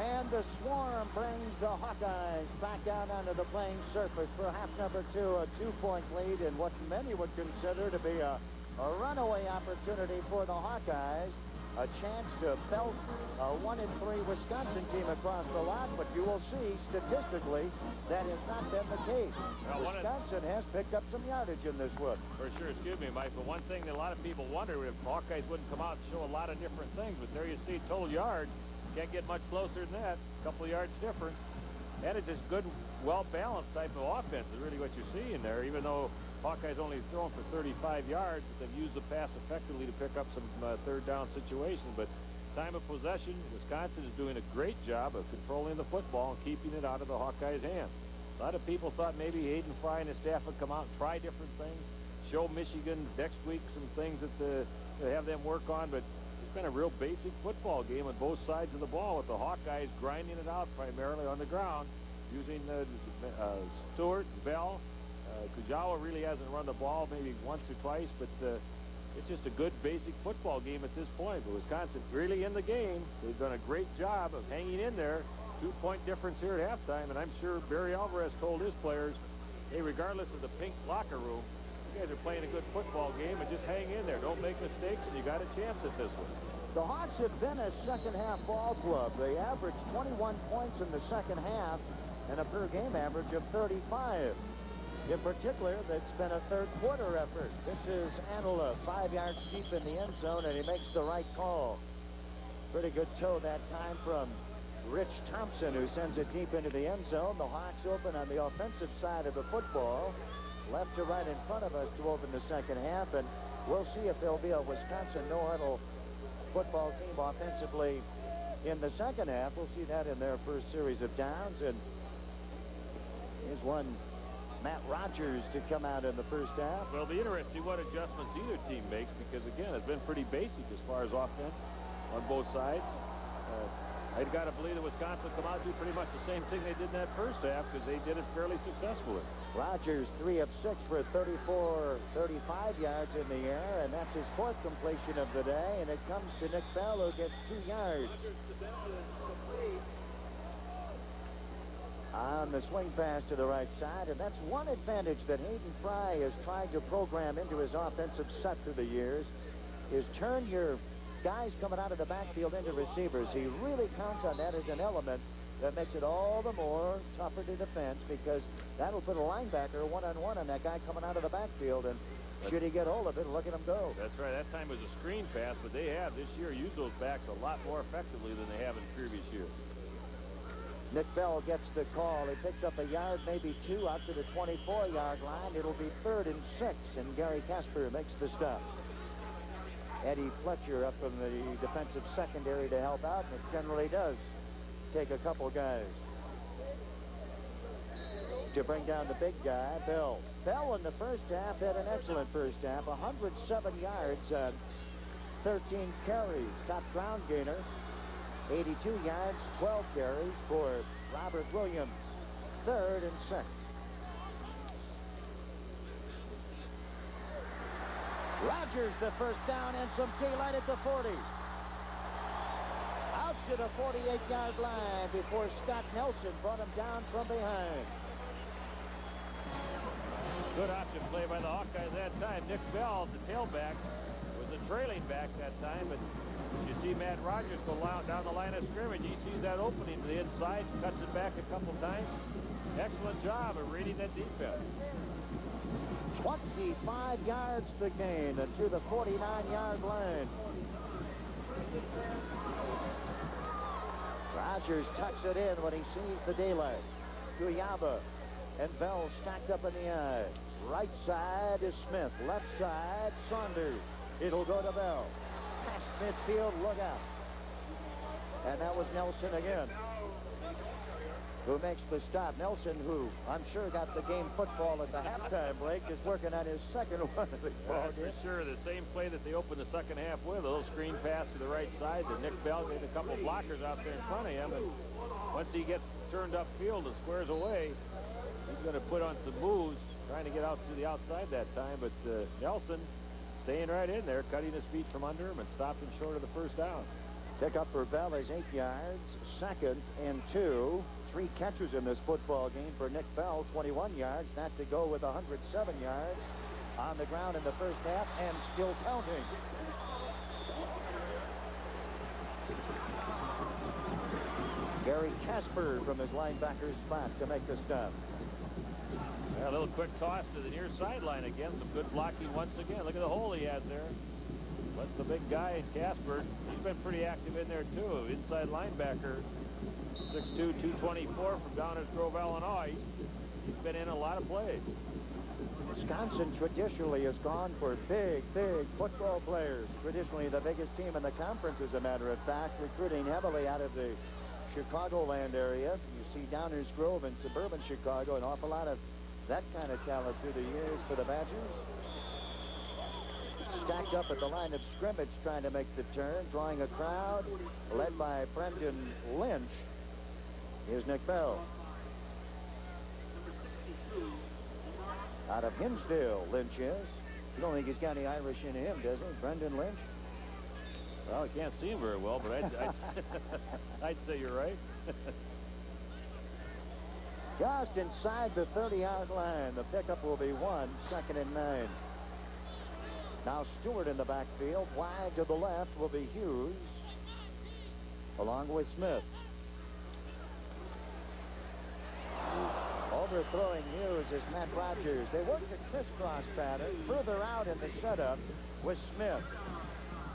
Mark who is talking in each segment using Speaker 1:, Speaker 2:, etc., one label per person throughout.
Speaker 1: And the Swarm brings the Hawkeyes back out onto the playing surface for half number 2, a 2-point lead in what many would consider to be a runaway opportunity for the Hawkeyes. A chance to belt a 1-3 Wisconsin team across the lot, but you will see statistically that has not been the case. Wisconsin has picked up some yardage in this one.
Speaker 2: For sure, excuse me, Mike, but one thing that a lot of people wonder if Hawkeyes wouldn't come out and show a lot of different things, but there you see total yards. Can't get much closer than that. A couple of yards difference. And it's just good, well-balanced type of offense is really what you're seeing there, even though Hawkeyes only thrown for 35 yards, but they've used the pass effectively to pick up some third down situations. But time of possession, Wisconsin is doing a great job of controlling the football and keeping it out of the Hawkeyes' hands. A lot of people thought maybe Hayden Fry and his staff would come out and try different things, show Michigan next week some things that they have them work on, but it's been a real basic football game on both sides of the ball, with the Hawkeyes grinding it out primarily on the ground, using Stewart, Bell. Kujawa really hasn't run the ball maybe once or twice, but it's just a good basic football game at this point. But Wisconsin really in the game. They've done a great job of hanging in there. 2-point difference here at halftime, and I'm sure Barry Alvarez told his players, hey, regardless of the pink locker room, you guys are playing a good football game, and just hang in there. Don't make mistakes, and you got a chance at this one.
Speaker 1: The Hawks have been a second-half ball club. They averaged 21 points in the second half and a per-game average of 35. In particular, that's been a third-quarter effort. This is Anola, 5 yards deep in the end zone, and he makes the right call. Pretty good toe that time from Rich Thompson, who sends it deep into the end zone. The Hawks open on the offensive side of the football, left to right in front of us to open the second half, and we'll see if there'll be a Wisconsin no-huddle football team offensively in the second half. We'll see that in their first series of downs, and here's one Matt Rogers to come out in the first half.
Speaker 2: Well, it'll be interesting what adjustments either team makes, because, again, it's been pretty basic as far as offense on both sides. I'd got to believe that Wisconsin will come out and do pretty much the same thing they did in that first half, because they did it fairly successfully.
Speaker 1: Rogers 3 of 6 for 35 yards in the air, and that's his 4th completion of the day, and it comes to Nick Bell, who gets 2 yards. On the swing pass to the right side, and that's one advantage that Hayden Fry has tried to program into his offensive set through the years, is turn your guys coming out of the backfield into receivers. He really counts on that as an element that makes it all the more tougher to defense, because that'll put a linebacker one-on-one on that guy coming out of the backfield, and should he get hold of it, look at him go.
Speaker 2: That's right. That time was a screen pass, but they have this year used those backs a lot more effectively than they have in previous years.
Speaker 1: Nick Bell gets the call. He picks up a yard, maybe 2, out to the 24-yard line. It'll be 3rd and 6, and Gary Casper makes the stop. Eddie Fletcher up from the defensive secondary to help out, and it generally does take a couple guys to bring down the big guy, Bell. Bell in the first half had an excellent first half, 107 yards, 13 carries, top ground gainer. 82 yards, 12 carries for Robert Williams. 3rd and 6. Rogers the first down, and some daylight at the 40. Out to the 48-yard line before Scott Nelson brought him down from behind.
Speaker 2: Good option play by the Hawkeyes that time. Nick Bell, the tailback, was a trailing back that time, but you see Matt Rogers go down the line of scrimmage. He sees that opening to the inside, cuts it back a couple times. Excellent job of reading that defense.
Speaker 1: 25 yards to gain and to the 49-yard line. Rogers tucks it in when he sees the daylight. Guyaba and Bell stacked up in the eye. Right side is Smith. Left side, Saunders. It'll go to Bell. Past midfield, look out. And that was Nelson again, who makes the stop. Nelson, who I'm sure got the game football at the halftime break, is working on his second one of the ball game.
Speaker 2: For sure, the same play that they opened the second half with, a little screen pass to the right side that Nick Bell made a couple blockers out there in front of him, and once he gets turned upfield and squares away, he's going to put on some moves, trying to get out to the outside that time, but Nelson staying right in there, cutting his feet from under him and stopping short of the first down.
Speaker 1: Pickup for Bell is 8 yards. Second and 2. 3 catches in this football game for Nick Bell. 21 yards. Not to go with 107 yards on the ground in the first half and still counting. Gary Casper from his linebacker spot to make the stop.
Speaker 2: Yeah, a little quick toss to the near sideline again. Some good blocking once again. Look at the hole he has there. What's the big guy in Casper? He's been pretty active in there too. Inside linebacker, 6'2", 224 from Downers Grove, Illinois. He's been in a lot of plays.
Speaker 1: Wisconsin traditionally has gone for big football players. Traditionally the biggest team in the conference, as a matter of fact, recruiting heavily out of the Chicagoland area. You see Downers Grove in suburban Chicago, an awful lot of that kind of talent through the years for the Badgers. Stacked up at the line of scrimmage trying to make the turn, drawing a crowd, led by Brendan Lynch. Here's Nick Bell. Out of Hinsdale, Lynch is. You don't think he's got any Irish in him, does he? Brendan Lynch?
Speaker 2: Well, I can't see him very well, but I'd say you're right.
Speaker 1: Just inside the 30-yard line. The pickup will be 1, 2nd and 9. Now Stewart in the backfield. Wide to the left will be Hughes, along with Smith. Overthrowing Hughes is Matt Rogers. They worked a crisscross pattern further out in the setup with Smith.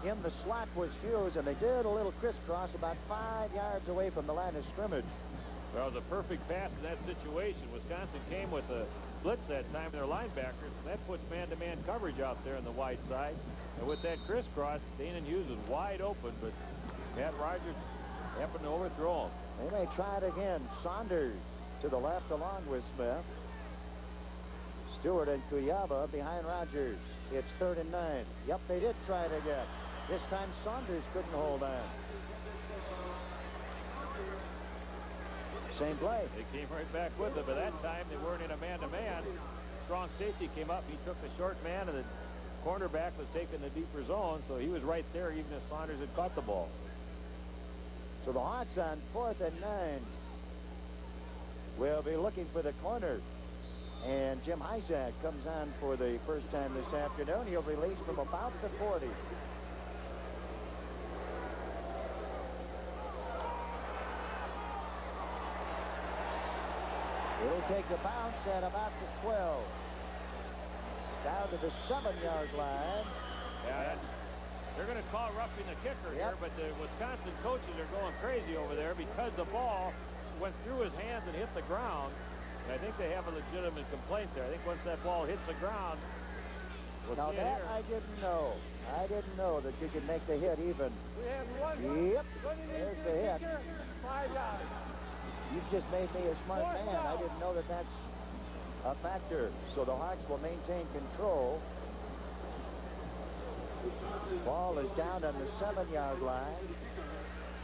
Speaker 1: In the slot was Hughes, and they did a little crisscross about 5 yards away from the line of scrimmage.
Speaker 2: Well, it was a perfect pass in that situation. Wisconsin came with a blitz that time in their linebackers, and that puts man-to-man coverage out there on the wide side. And with that crisscross, Danon Hughes was wide open, but Matt Rogers happened to overthrow him.
Speaker 1: They may try it again. Saunders to the left along with Smith. Stewart and Kuyaba behind Rogers. It's 3rd and 9. Yep, they did try it again. This time Saunders couldn't hold on. Same play.
Speaker 2: They came right back with it, but that time they weren't in a man-to-man. Strong safety came up. He took the short man, and the cornerback was taking the deeper zone, so he was right there even if Saunders had caught the ball.
Speaker 1: So the Hawks on 4th and 9 will be looking for the corner. And Jim Hyzak comes on for the first time this afternoon. He'll release from about the 40. It'll take a bounce at about the 12. Down to the 7-yard line.
Speaker 2: Yeah, they're going to call roughing the kicker here, but the Wisconsin coaches are going crazy over there because the ball went through his hands and hit the ground. And I think they have a legitimate complaint there. I think once that ball hits the ground, we'll
Speaker 1: now
Speaker 2: see it
Speaker 1: that
Speaker 2: here.
Speaker 1: I didn't know. I didn't know that you could make the hit even.
Speaker 3: We have one.
Speaker 1: Yep, there's the hit.
Speaker 3: 5 yards.
Speaker 1: You've just made me a smart man. I didn't know that that's a factor. So the Hawks will maintain control. Ball is down on the 7-yard line.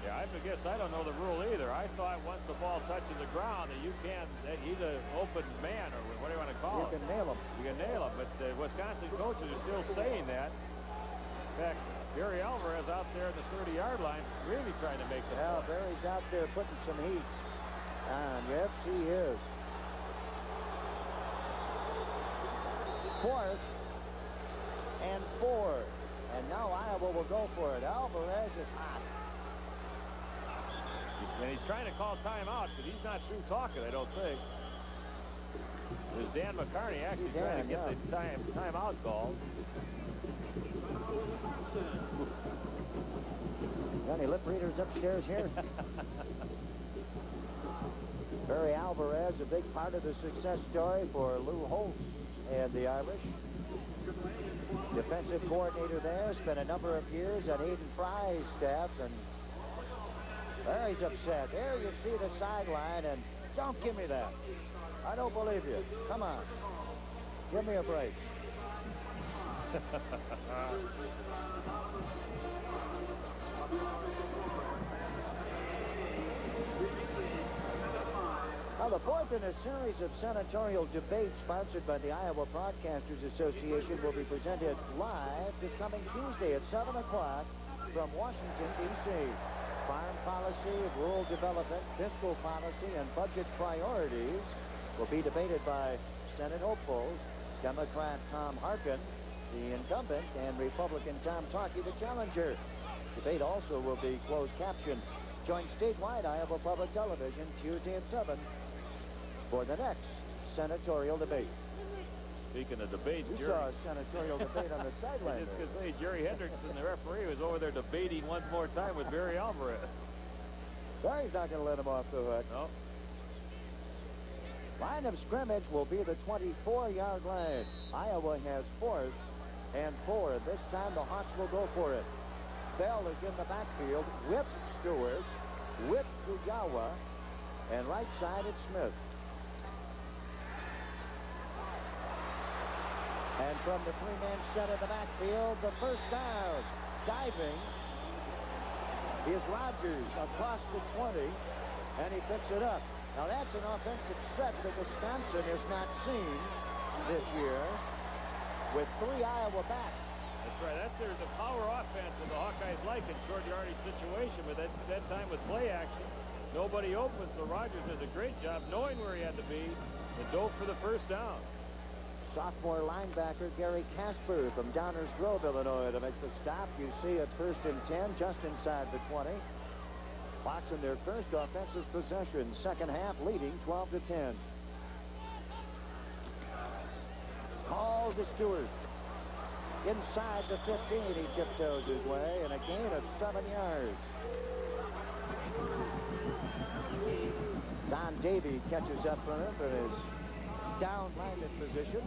Speaker 2: Yeah, I guess I don't know the rule either. I thought once the ball touches the ground that you can't, that he's an open man, or what do you want to call it?
Speaker 1: You can nail him.
Speaker 2: You can nail him, but the Wisconsin coaches are still saying that. In fact, Barry Alvarez out there at the 30-yard line really trying to make the
Speaker 1: Yeah,
Speaker 2: play.
Speaker 1: Barry's out there putting some heat on. Yes, he is. 4th and 4. And now Iowa will go for it. Alvarez is hot.
Speaker 2: And he's trying to call timeout, but he's not through talking, I don't think. There's Dan McCarney actually trying to get the timeout called.
Speaker 1: Got any lip readers upstairs here? Barry Alvarez, a big part of the success story for Lou Holtz and the Irish. Defensive coordinator there, spent a number of years at Aiden Fry's staff, and there he's upset. There you see the sideline, and don't give me that. I don't believe you. Come on. Give me a break. Now, the 4th in a series of senatorial debates sponsored by the Iowa Broadcasters Association will be presented live this coming Tuesday at 7 o'clock from Washington, D.C. rural development, fiscal policy, and budget priorities will be debated by Senate hopefuls, Democrat Tom Harkin, the incumbent, and Republican Tom Talkie, the challenger. Debate also will be closed caption. Join statewide Iowa Public Television Tuesday at 7 for the next senatorial debate.
Speaker 2: Speaking of debates,
Speaker 1: You
Speaker 2: Jerry,
Speaker 1: saw a senatorial debate on the sideline.
Speaker 2: just going to say, Jerry Hendrickson, the referee, was over there debating once more time with Barry Alvarez.
Speaker 1: Barry's not going to let him off the hook.
Speaker 2: No.
Speaker 1: Line of scrimmage will be the 24-yard line. Iowa has 4th and 4. This time the Hawks will go for it. Bell is in the backfield with Stewart, with Fujawa, and right side it's Smith. And from the three-man set in the backfield, the first down. Diving is Rogers across the 20, and he picks it up. Now that's an offensive set that Wisconsin has not seen this year with 3 Iowa backs.
Speaker 2: That's right. That's the power offense that the Hawkeyes like in short yardage situation, but that time with play action, nobody open, so Rogers does a great job knowing where he had to be and dove for the first down.
Speaker 1: Sophomore linebacker Gary Casper from Downers Grove, Illinois, to make the stop. You see it 1st and 10, just inside the 20. Hawks in their first offensive possession, second half, leading 12-10. Call to Stewart. Inside the 15, he tiptoes his way, and a gain of 7 yards. Don Davey catches up for him in his down-minded position.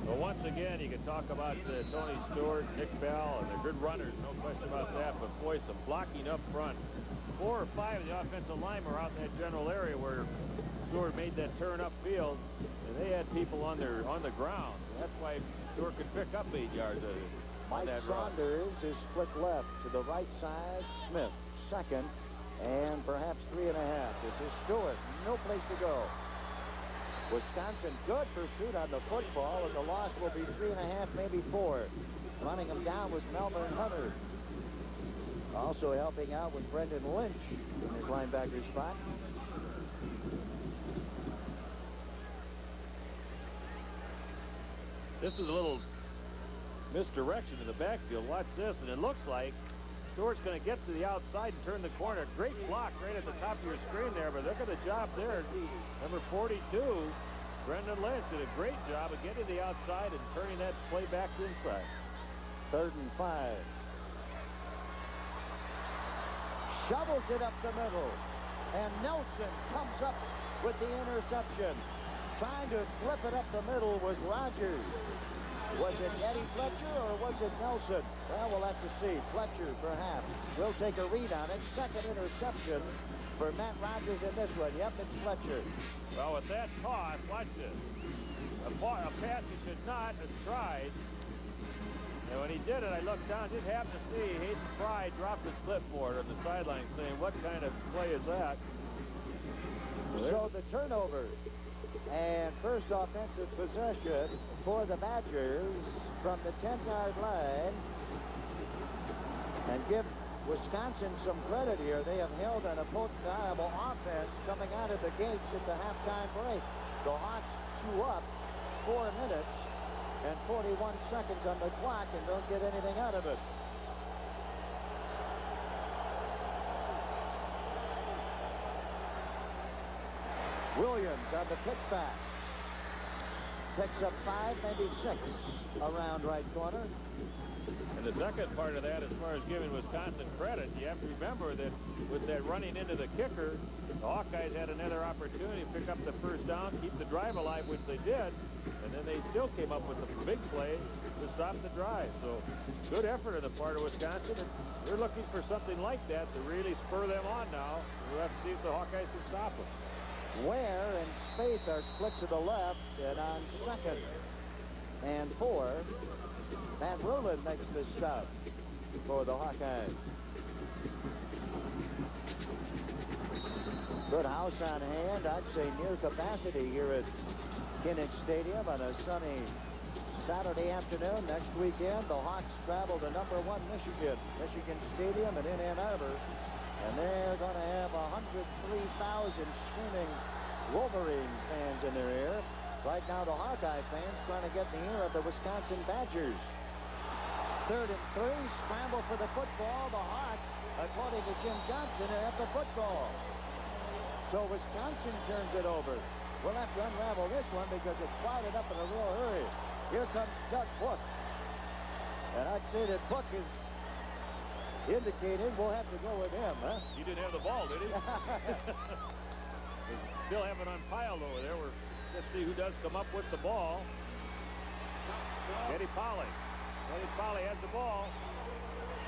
Speaker 2: Well, once again, you can talk about Tony Stewart, Nick Bell, and they're good runners, no question about that. But boy, some blocking up front. 4 or 5 of the offensive linemen were out in that general area where Stewart made that turn upfield, and they had people on the ground. And that's why Stewart could pick up 8 yards on
Speaker 1: Mike
Speaker 2: that run.
Speaker 1: Saunders is split left to the right side. Smith second, and perhaps 3.5. This is Stewart. No place to go. Wisconsin, good pursuit on the football, and the loss will be 3.5, maybe 4. Running him down was Melvin Hunter. Also helping out with Brendan Lynch in his linebacker spot.
Speaker 2: This is a little misdirection in the backfield. Watch this, and it looks like Stewart's going to get to the outside and turn the corner. Great block right at the top of your screen there, but look at the job there. Number 42, Brendan Lynch, did a great job of getting to the outside and turning that play back to inside.
Speaker 1: 3rd and 5. Shovels it up the middle, and Nelson comes up with the interception. Trying to flip it up the middle was Rogers. Was it Eddie Fletcher or was it Nelson? Well, we'll have to see. Fletcher, perhaps. We'll take a read on it. Second interception for Matt Rogers in this one. Yep, it's Fletcher.
Speaker 2: Well, with that toss, watch this. A pass he should not have tried. And when he did it, I looked down, just happened to see Hayden Fry drop his clipboard on the sideline saying, what kind of play is that?
Speaker 1: So the turnover. And first offensive possession for the Badgers from the 10-yard line. And give Wisconsin some credit here. They have held an undeniable offense coming out of the gates at the halftime break. The Hawks chew up 4 minutes and 41 seconds on the clock and don't get anything out of it. Williams on the pitchback. Picks up 5, maybe 6 around right corner.
Speaker 2: And the second part of that, as far as giving Wisconsin credit, you have to remember that with that running into the kicker, the Hawkeyes had another opportunity to pick up the first down, keep the drive alive, which they did, and then they still came up with a big play to stop the drive. So good effort on the part of Wisconsin, and they're looking for something like that to really spur them on now. We'll have to see if the Hawkeyes can stop them.
Speaker 1: Ware and Spaeth are split to the left, and on 2nd and 4, Matt Rulin makes the stop for the Hawkeyes. Good house on hand. I'd say near capacity here at Kinnick Stadium on a sunny Saturday afternoon, next weekend, the Hawks travel to #1 Michigan Stadium in Ann Arbor, and they're going to have 103,000 screaming Wolverine fans in their ear. Right now, the Hawkeye fans trying to get in the ear of the Wisconsin Badgers. 3rd and 3, scramble for the football. The Hawks, according to Jim Johnson, are at the football. So Wisconsin turns it over. We'll have to unravel this one because it's clouded up in a real hurry. Here comes Doug Book. And I'd say that Book is indicating we'll have to go with him, huh?
Speaker 2: He didn't have the ball, did he? They still have it unpiled over there. Let's see who does come up with the ball. Eddie Polly. Eddie Polly has the ball.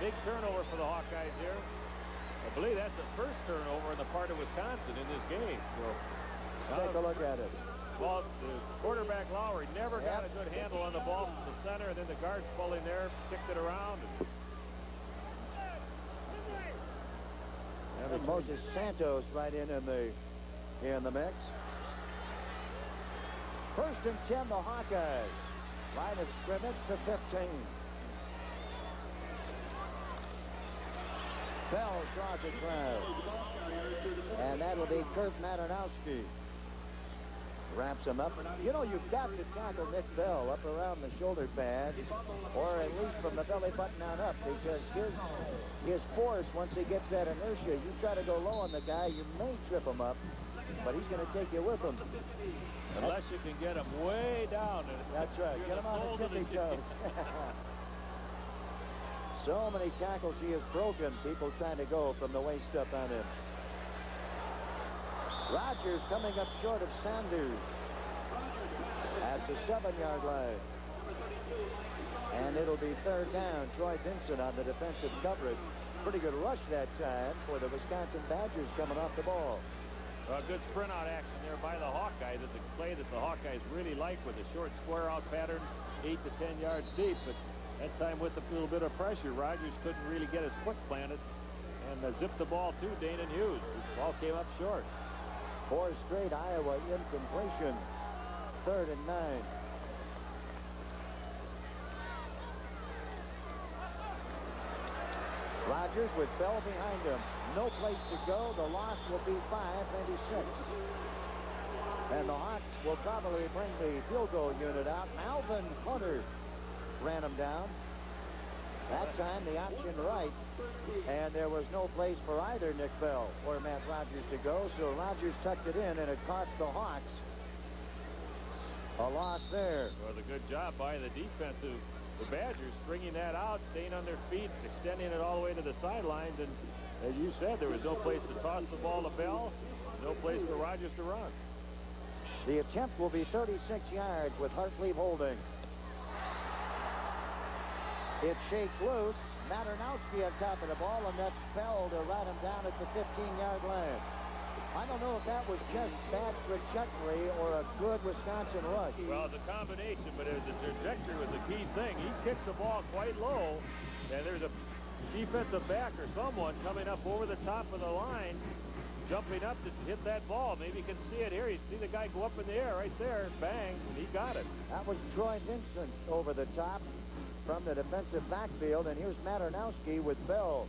Speaker 2: Big turnover for the Hawkeyes here. I believe that's the first turnover on the part of Wisconsin in this game. So,
Speaker 1: take a look at it.
Speaker 2: Well, the quarterback Lowry never got a good handle on the ball from the center, and then the guards pulled in there, kicked it around.
Speaker 1: And Moses Santos right in the mix. 1st and 10, the Hawkeyes. Line of scrimmage to 15. Bell draws a crowd. And that'll be Kurt Maternowski. Wraps him up. You know, you've got to tackle Nick Bell up around the shoulder pads, or at least from the belly button on up, because his force, once he gets that inertia, you try to go low on the guy, you may trip him up, but he's going to take you with him.
Speaker 2: Unless you can get him way down.
Speaker 1: That's right. Get him on the tippy toes. So many tackles he has broken, people trying to go from the waist up on him. Rogers coming up short of Sanders at the 7-yard line. And it'll be 3rd down. Troy Vincent on the defensive coverage. Pretty good rush that time for the Wisconsin Badgers coming off the ball.
Speaker 2: Good sprint out action there by the Hawkeyes. It's a play that the Hawkeyes really like with a short square out pattern, 8 to 10 yards deep. But that time with a little bit of pressure, Rogers couldn't really get his foot planted and zipped the ball to Danon Hughes. The ball came up short.
Speaker 1: 4 straight Iowa incompletion. 3rd and 9. Rogers with Bell behind him. No place to go. The loss will be 5-96. And the Hawks will probably bring the field goal unit out. Alvin Hunter ran him down. That time the option right. And there was no place for either Nick Bell or Matt Rogers to go. So Rogers tucked it in, and it cost the Hawks a loss there.
Speaker 2: Well, a good job by the defensive. The Badgers stringing that out, staying on their feet, extending it all the way to the sidelines. And as you said, there was no place to toss the ball to Bell, no place for Rogers to run.
Speaker 1: The attempt will be 36 yards with Hartlieb holding. It shakes loose. Maternowski on top of the ball, and that's Bell to ride him down at the 15-yard line. I don't know if that was just bad trajectory or a good Wisconsin rush.
Speaker 2: Well, it's a combination, but the trajectory was a key thing. He kicks the ball quite low, and there's a defensive back or someone coming up over the top of the line, jumping up to hit that ball. Maybe you can see it here. You see the guy go up in the air right there, bang, and he got it.
Speaker 1: That was Troy Vincent over the top from the defensive backfield, and here's Maternowski with Bell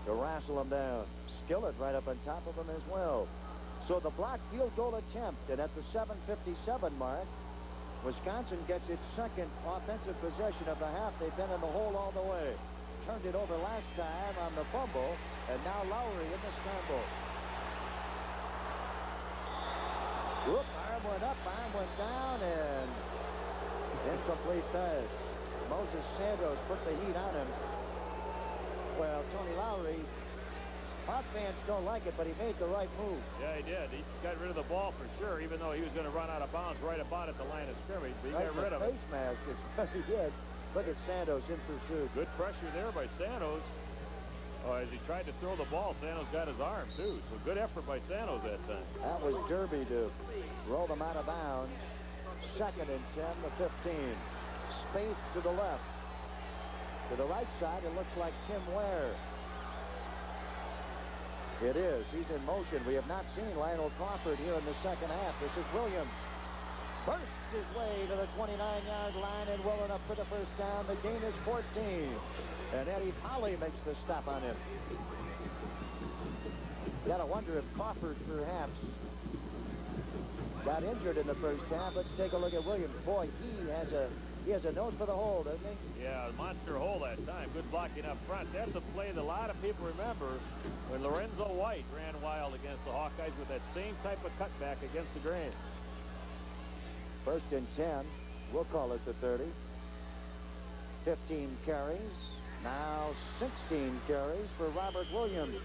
Speaker 1: to wrestle him down. Skillett right up on top of him as well. So the blocked field goal attempt, and at the 7:57 mark, Wisconsin gets its second offensive possession of the half. They've been in the hole all the way. Turned it over last time on the fumble, and now Lowry in the scramble. Whoop, arm went up, arm went down, and incomplete pass. Moses Santos put the heat on him. Well, Tony Lowry, Hawk fans don't like it, but he made the right move.
Speaker 2: Yeah, he did. He got rid of the ball for sure, even though he was going to run out of bounds right about at the line of scrimmage. But he got rid of it.
Speaker 1: Face mask is what he did. Look at Santos in pursuit.
Speaker 2: Good pressure there by Santos. Oh, as he tried to throw the ball, Santos got his arm, too. So good effort by Santos that time.
Speaker 1: That was Derby to roll them out of bounds. 2nd and 10 to 15. Space to the left. To the right side, it looks like Tim Ware. It is. He's in motion. We have not seen Lionel Crawford here in the second half. This is Williams. bursts his way to the 29-yard line and rolling up for the first down. The gain is 14. And Eddie Polly makes the stop on him. You got to wonder if Crawford perhaps got injured in the first half. Let's take a look at Williams. Boy, he has a nose for the hole, doesn't he?
Speaker 2: Yeah, a monster hole that time. Good blocking up front. That's a play that a lot of people remember when Lorenzo White ran wild against the Hawkeyes with that same type of cutback against the grain.
Speaker 1: First and 10. We'll call it the 30. 15 carries. Now 16 carries for Robert Williams.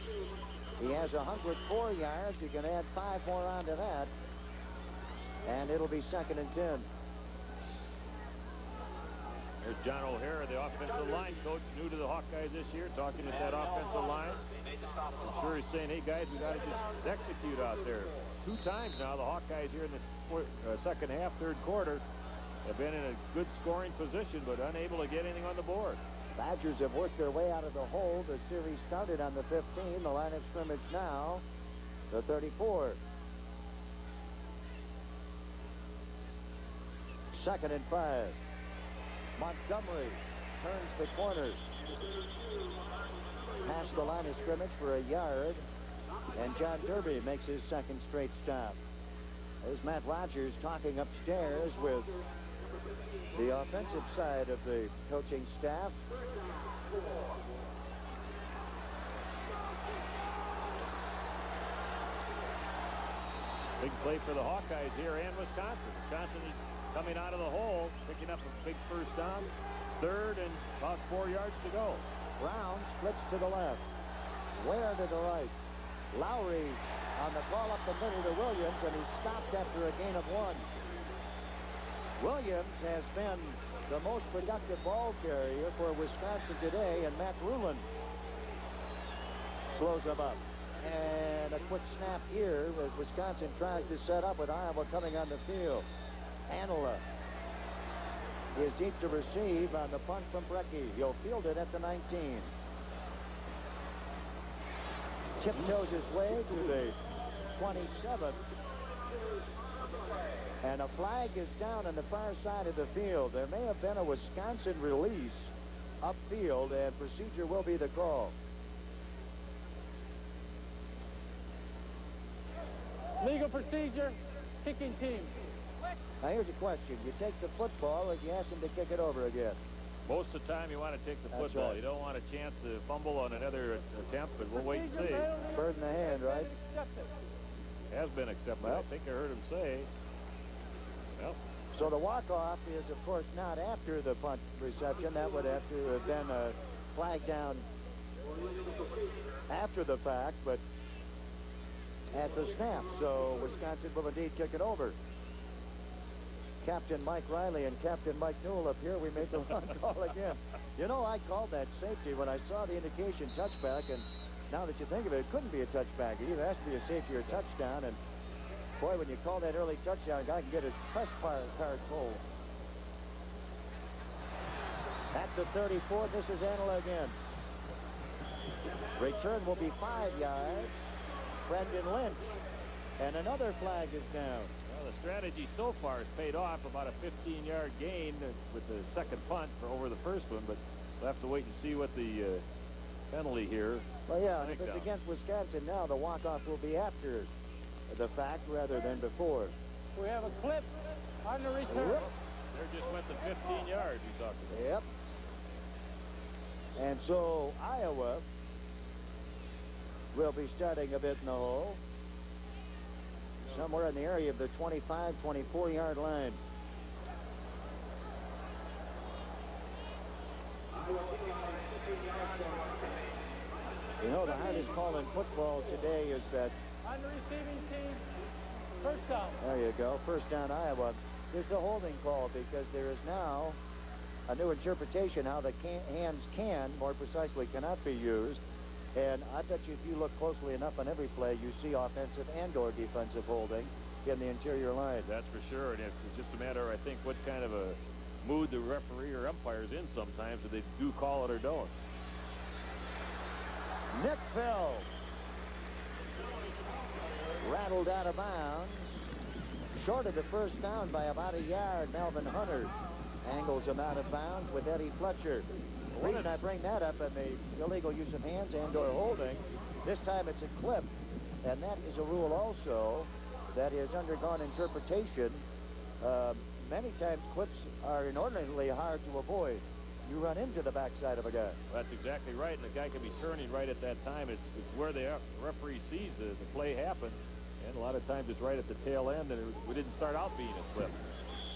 Speaker 1: He has 104 yards. You can add 5 more onto that. And it'll be second and 10.
Speaker 2: There's John O'Hara, the offensive line coach, new to the Hawkeyes this year, talking to that offensive line. I'm sure he's saying, hey, guys, we got to just execute out there. 2 times now, the Hawkeyes here in the second half, third quarter, have been in a good scoring position, but unable to get anything on the board.
Speaker 1: Badgers have worked their way out of the hole. The series started on the 15. The line of scrimmage now, the 34. Second and 5. Montgomery turns the corners. Past the line of scrimmage for a yard. And John Derby makes his second straight stop. There's Matt Rogers talking upstairs with the offensive side of the coaching staff.
Speaker 2: Big play for the Hawkeyes here and Wisconsin. Wisconsin is coming out of the hole, picking up a big first down. Third and about 4 yards to go.
Speaker 1: Brown splits to the left. Ware to the right. Lowry on the call up the middle to Williams, and he stopped after a gain of 1. Williams has been the most productive ball carrier for Wisconsin today, and Matt Rulin slows him up. And a quick snap here as Wisconsin tries to set up with Iowa coming on the field. Anola is deep to receive on the punt from Brecky. He'll field it at the 19. Tiptoes his way to the 27th. And a flag is down on the far side of the field. There may have been a Wisconsin release upfield, and procedure will be the call.
Speaker 3: Legal procedure, kicking team.
Speaker 1: Now here's a question. You take the football or you ask him to kick it over again?
Speaker 2: Most of the time you want to take the
Speaker 1: That's
Speaker 2: football.
Speaker 1: right.
Speaker 2: You don't want a chance to fumble on another attempt, but we'll wait and see.
Speaker 1: Bird in the hand, right?
Speaker 2: Has been accepted.
Speaker 1: Well,
Speaker 2: I think I heard him say. Well,
Speaker 1: so the walk-off is, of course, not after the punt reception. That would have to have been a flag down after the fact, but at the snap. So Wisconsin will indeed kick it over. Captain Mike Riley and Captain Mike Newell up here. We made the wrong call again. You know, I called that safety when I saw the indication touchback, and now that you think of it, it couldn't be a touchback. It either has to be a safety or a touchdown, and boy, when you call that early touchdown, a guy can get his press card pulled. At the 34, this is Anola again. Return will be 5 yards. Brendan Lynch. And another flag is down.
Speaker 2: well, the strategy so far has paid off. About a 15-yard gain with the second punt for over the first one, but we'll have to wait and see what the penalty here.
Speaker 1: Well, yeah, if it's against Wisconsin now, the walk-off will be after the fact rather than before.
Speaker 3: We have a clip on the return.
Speaker 2: There just went the 15 yards you talked about.
Speaker 1: Yep. And so Iowa will be starting a bit in the hole. Somewhere in the area of the 25, 24-yard line. You know, the hardest call in football today is that...
Speaker 3: On the receiving team, first down.
Speaker 1: There you go. First down, Iowa. There's the holding call because there is now a new interpretation how the hands can, more precisely, cannot be used. And I bet you if you look closely enough on every play, you see offensive and or defensive holding in the interior line.
Speaker 2: That's for sure. And it's just a matter, I think, what kind of a mood the referee or umpire's in sometimes, if they do call it or don't.
Speaker 1: Nick Phil rattled out of bounds Short of the first down by about a yard. Melvin Hunter angles him out of bounds with Eddie Fletcher. The reason I bring that up in the illegal use of hands and/or holding, this time it's a clip, and that is a rule also that has undergone interpretation. Many times clips are inordinately hard to avoid. You run into the backside of a guy.
Speaker 2: That's exactly right, and the guy could be turning right at that time. It's where the referee sees the play happen, and a lot of times it's right at the tail end, and we didn't start out being a clip.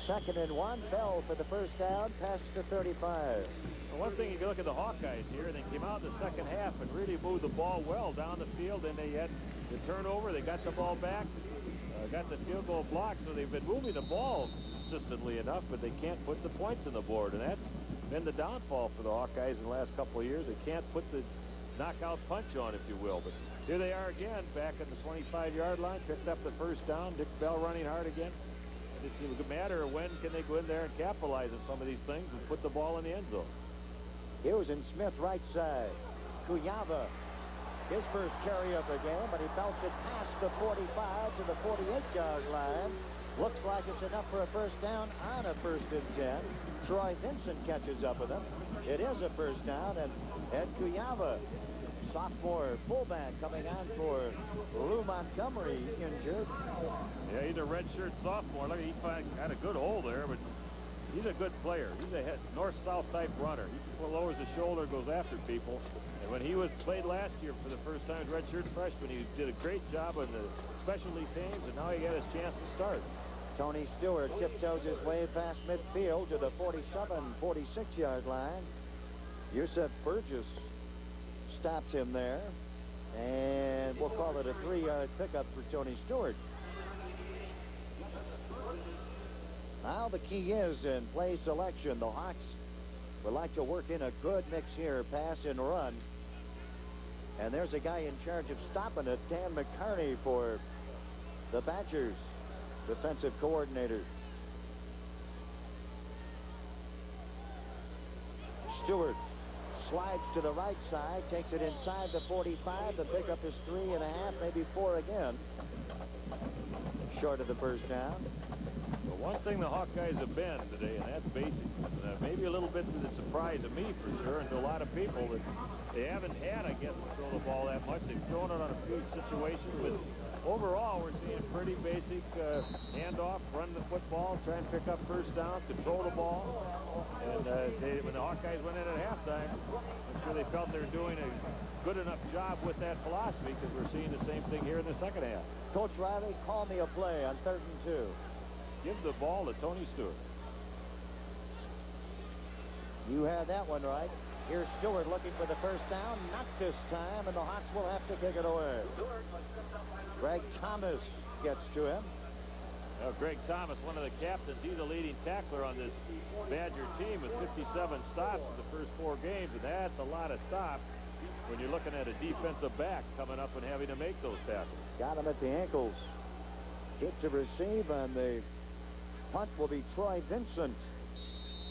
Speaker 1: 2nd and 1. Bell for the first down, past the 35.
Speaker 2: Well, one thing, you can look at the Hawkeyes here. They came out in the second half and really moved the ball well down the field, and they had the turnover. They got the ball back, got the field goal block, so they've been moving the ball consistently enough, but they can't put the points on the board, and that's been the downfall for the Hawkeyes in the last couple of years. They can't put the knockout punch on, if you will. But here they are again, back at the 25-yard line, picked up the first down. Dick Bell running hard again. And it's a matter of when can they go in there and capitalize on some of these things and put the ball in the end zone.
Speaker 1: Hughes and Smith right side. Kuyava, his first carry of the game, but he belts it past the 45 to the 48-yard line. Looks like it's enough for a first down on a 1st and 10. Troy Vincent catches up with him. It is a first down, and Ed Kuyava, sophomore fullback, coming on for Lou Montgomery, injured.
Speaker 2: Yeah, he's a redshirt sophomore. Look, he got a good hole there, but he's a good player. He's a north-south type runner. He lowers his shoulder, goes after people. And when he played last year for the first time as redshirt freshman, he did a great job on the specialty teams, and now he got his chance to start.
Speaker 1: Tony Stewart tiptoes his way past midfield to the 47, 46-yard line. Yusef Burgess stops him there, and we'll call it a 3-yard pickup for Tony Stewart. Now the key is in play selection. The Hawks would like to work in a good mix here, pass and run. And there's a guy in charge of stopping it, Dan McCarney, for the Badgers, defensive coordinator. Stewart slides to the right side, takes it inside the 45. The pickup is 3.5, maybe 4 again. Short of the first down.
Speaker 2: Well, one thing the Hawkeyes have been today, and that's basic. Maybe a little bit to the surprise of me, for sure, and to a lot of people, that they haven't had, I guess, to throw the ball that much. They've thrown it on a few situations, but overall, we're seeing pretty basic handoff, run the football, try and pick up first downs, control the ball. And when the Hawkeyes went in at halftime, I'm sure they felt they were doing a good enough job with that philosophy, because we're seeing the same thing here in the second half.
Speaker 1: Coach Riley, call me a play on 3rd and 2.
Speaker 2: Give the ball to Tony Stewart.
Speaker 1: You had that one right. Here's Stewart looking for the first down. Not this time, and the Hawks will have to kick it away. Greg Thomas gets to him.
Speaker 2: Well, Greg Thomas, one of the captains, he's a leading tackler on this Badger team with 57 stops in the first 4 games, and that's a lot of stops when you're looking at a defensive back coming up and having to make those tackles.
Speaker 1: Got him at the ankles. Kick to receive, and the punt will be Troy Vincent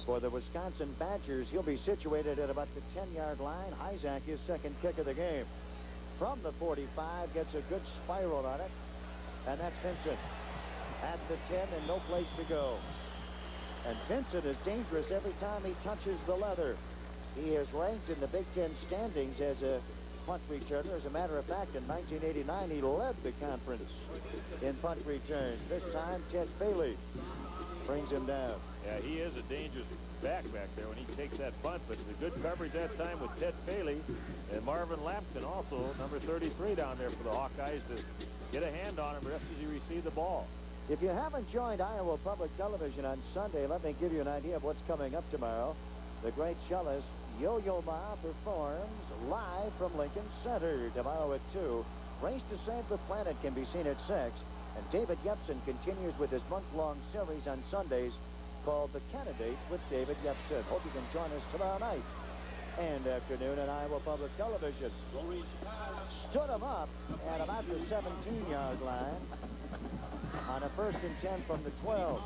Speaker 1: for the Wisconsin Badgers. He'll be situated at about the 10-yard line. Hyzak, his second kick of the game. From the 45, gets a good spiral on it, and that's Vincent at the 10 and no place to go. And Vincent is dangerous every time he touches the leather. He is ranked in the Big Ten standings as a punt returner. As a matter of fact, in 1989, he led the conference in punt returns. This time, Ted Bailey brings him down.
Speaker 2: Yeah, he is a dangerous back there when he takes that punt, but the good coverage that time with Ted Bailey and Marvin Lampkin, also number 33 down there for the Hawkeyes, to get a hand on him just as he received the ball.
Speaker 1: If you haven't joined Iowa Public Television on Sunday, let me give you an idea of what's coming up tomorrow. The great cellist Yo-Yo Ma performs live from Lincoln Center tomorrow at 2. Race to Save the Planet can be seen at 6. And David Yepsen continues with his month-long series on Sundays called The Candidates with David Yepsen. Hope you can join us tomorrow night and afternoon on Iowa Public Television. Stood him up at about the 17-yard line on a 1st and 10 from the 12.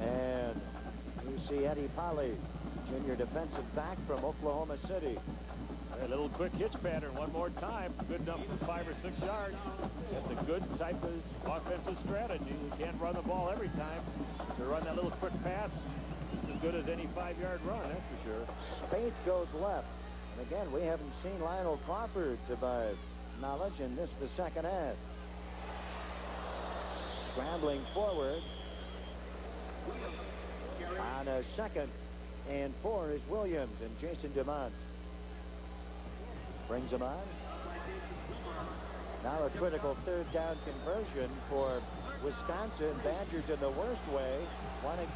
Speaker 1: And you see Eddie Polly, junior defensive back from Oklahoma City.
Speaker 2: A little quick hitch pattern one more time. Good enough for 5 or 6 yards. That's a good type of offensive strategy. You can't run the ball every time. To run that little quick pass, it's as good as any 5-yard run, that's for sure.
Speaker 1: Spaeth goes left. And again, we haven't seen Lionel Crawford, to my knowledge, in the second half. Scrambling forward. On a 2nd and 4 is Williams, and Jason DeMont brings him on. Now a critical 3rd down conversion for Wisconsin. Badgers in the worst way want to